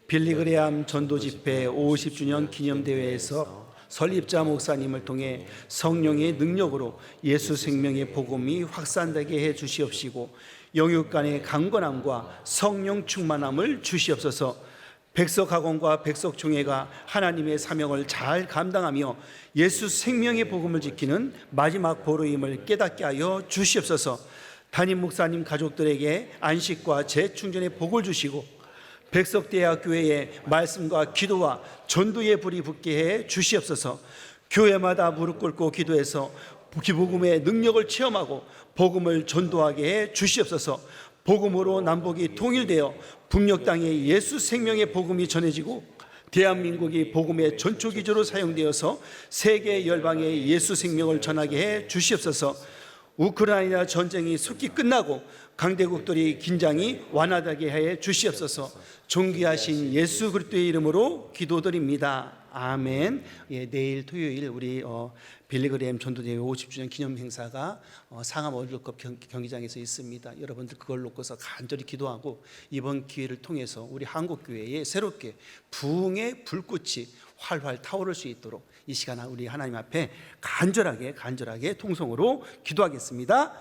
빌리그레암 전도 집회 50주년 기념대회에서 설립자 목사님을 통해 성령의 능력으로 예수 생명의 복음이 확산되게 해 주시옵시고 영육 간의 강건함과 성령 충만함을 주시옵소서. 백석학원과 백석총회가 하나님의 사명을 잘 감당하며 예수 생명의 복음을 지키는 마지막 보루임을 깨닫게 하여 주시옵소서. 담임 목사님 가족들에게 안식과 재충전의 복을 주시고 백석대학교회의 말씀과 기도와 전도의 불이 붙게 해 주시옵소서. 교회마다 무릎 꿇고 기도해서 복음의 능력을 체험하고 복음을 전도하게 해 주시옵소서. 복음으로 남북이 통일되어 북녘 땅에 예수 생명의 복음이 전해지고 대한민국이 복음의 전초기조로 사용되어서 세계 열방에 예수 생명을 전하게 해 주시옵소서. 우크라이나 전쟁이 속히 끝나고 강대국들이 긴장이 완화되게 해 주시옵소서. 존귀하신 예수 그리스도의 이름으로 기도드립니다. 아멘. 예, 내일 토요일 우리 빌리그레암 전도대회 50주년 기념 행사가 상암 월드컵 경기장에서 있습니다. 여러분들 그걸 놓고서 간절히 기도하고 이번 기회를 통해서 우리 한국교회에 새롭게 부흥의 불꽃이 활활 타오를 수 있도록 이 시간 우리 하나님 앞에 간절하게 통성으로 기도하겠습니다.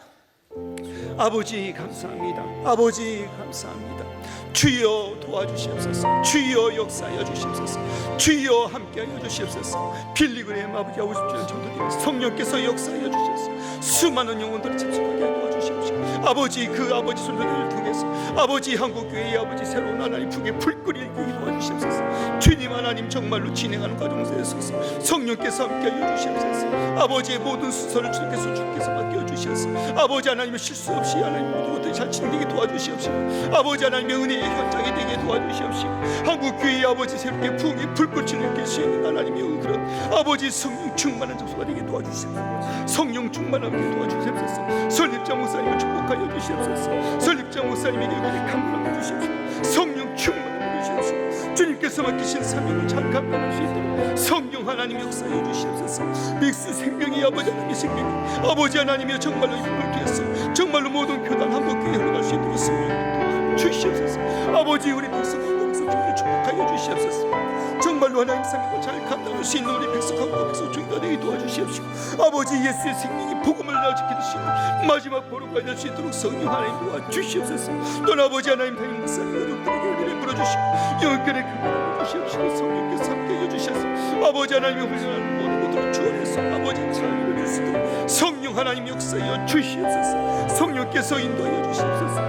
아버지 감사합니다. 아버지 감사합니다. 주여 도와주시옵소서. 주여 역사하여 주시옵소서. 주여 함께하여 주시옵소서. 빌리그레암 아버지 50주년 전도대회 성령께서 역사하여 주시옵소서. 수많은 영혼들을 참석하게 도와주시옵소서. 아버지 그 아버지 순서들을 통해서 아버지 한국교회의 아버지 새로운 하나님 풍에 불 끓이게 도와주시옵소서. 주님 하나님 정말로 진행하는 과정에 있어서 성령께서 함께하여 주시옵소서. 아버지의 모든 순서를 주께서 맡겨주시옵소서. 아버지 하나님의 실수 없이 하나님 모든 것들이 잘 진행되게 도와주시옵시고 아버지 하나님의 은혜의 현장이 되게 도와주시옵시고 한국교회의 아버지 새롭게 풍이 불꽃을 일으킬 수 있는 하나님의 그런 아버지 성령 충만한 장소가 되게 도와주시옵소서. 성령 충만하게 도와주시옵소서. 설립자 목사님을 축복하여 주시옵소서. 설립자 목사님에게 은혜를 감동하여 주시옵소서. 성령 충만하여 주시옵소서. 주님께서 맡기신 사명을 잘 감당할 수 있도록 성령 하나님 역사해 주시옵소서. 맥수 생명이 아버지 하나님의 생명이 아버지 하나님의 정말로 이름을 통해서 정말로 모든 교단 한국교회 흘러갈 수 있도록 성령 주시옵소서. 아버지 우리 백성과 백성들을 축복하여 주시옵소서. 정말로 하나님 사명을 잘 감당할 수 있는 우리 백성과 백성들이 되게 도와주시옵시고 아버지 예수의 생명이 복음을 지키듯이 마지막 보루가 될 수 있도록 성령 하나님 도와주시옵소서. 또 아버지 하나님 담임 목사님 가족들에게 은혜를 불어주시고 영원권의 근간을 주시옵시고 성령께서 함께해 주셔서 아버지 하나님의 훈련하는 모든 것들을 주원해서 아버지 잘 이루어질 수 있도록 성령 하나님 역사여 주시옵소서. 성령께서 인도하여 주시옵소서.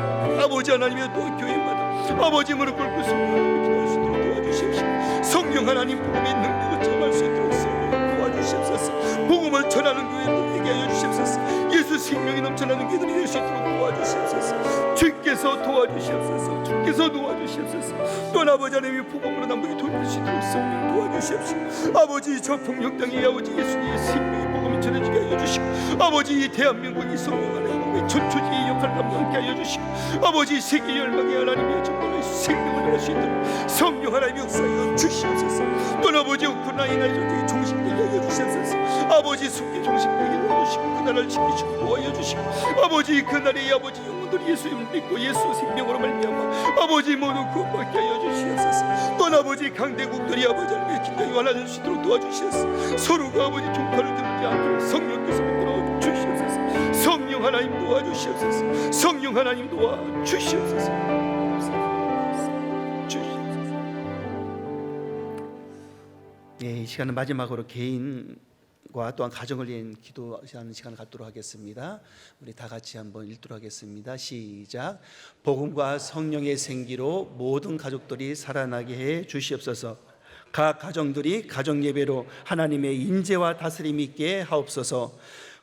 아버지 하나님의 또 교회마다 아버지 무릎 꿇고 성령을 기도할 수 있도록 도와주시옵시고 성령 하나님 복음의 능력을 전할 수 있도록 성령 도와주시옵소서. 복음을 전하는 교회들 되게 하여 주시옵소서. 예수 생명이 넘쳐나는 교회들이 될 수 있도록 도와주시옵소서. 주께서 도와주시옵소서. 주께서 도와주시옵소서. 또 아버지 하나님의 복음으로 남북이 돌릴 수 있도록 성령 도와주시옵시고 아버지 저 폭력 땅에 아버지 예수님의 생명의 복음이 전해지게 하여 주시고 아버지 이 대한민국이 성령 하나님의 전초지의 역할을 감당하게 하여 주시고 아버지 세계 열망의 하나님의 정말로 생명을 할 수 있도록 성령 하나님의 역사여 주시옵소서. 또 아버지 우크라이나의 전쟁이 종식되게 하여 주시옵소서. 아버지 숙기 종식되게 하여 주시고 그 나라를 지키시고 보호하여 주시고 아버지 그날의 아버지 영혼들이 예수님을 믿고 예수 생명으로 말미암아 아버지 모두 구원받게 하여 주시옵소서. 또 아버지 강대국들이 아버지 하나님의 긴장이 완화될 수 있도록 도와주시옵소서. 서로가 아버지 종파를 들지 않도록 성령께서 이끌어 주시옵소서. 성령 하나님 도와주시옵소서. 성령 하나님 도와주시옵소서. 예, 이 시간은 마지막으로 개인과 또한 가정을 위한 기도하는 시간을 갖도록 하겠습니다. 우리 다 같이 한번 읽도록 하겠습니다. 시작. 복음과 성령의 생기로 모든 가족들이 살아나게 해 주시옵소서. 각 가정들이 가정 예배로 하나님의 인재와 다스림 있게 하옵소서.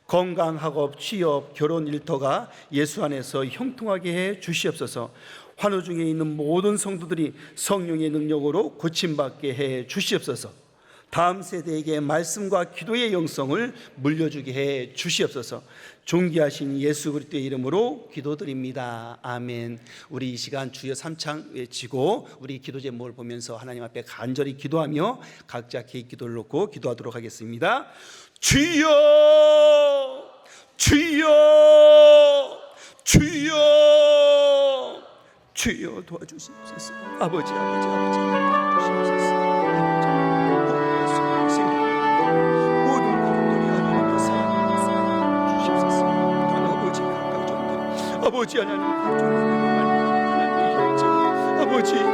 건강, 학업, 취업, 결혼 일터가 예수 안에서 형통하게 해 주시옵소서. 환우 중에 있는 모든 성도들이 성령의 능력으로 고침받게 해 주시옵소서. 다음 세대에게 말씀과 기도의 영성을 물려주게 해 주시옵소서. 존귀하신 예수 그리스도의 이름으로 기도드립니다. 아멘. 우리 이 시간 주여 삼창 외치고 우리 기도 제목을 보면서 하나님 앞에 간절히 기도하며 각자 개인 기도를 놓고 기도하도록 하겠습니다. 주여 주여 주여 주여 도와주시옵소서. 아버지 도와주시옵소서. 아버지 하나님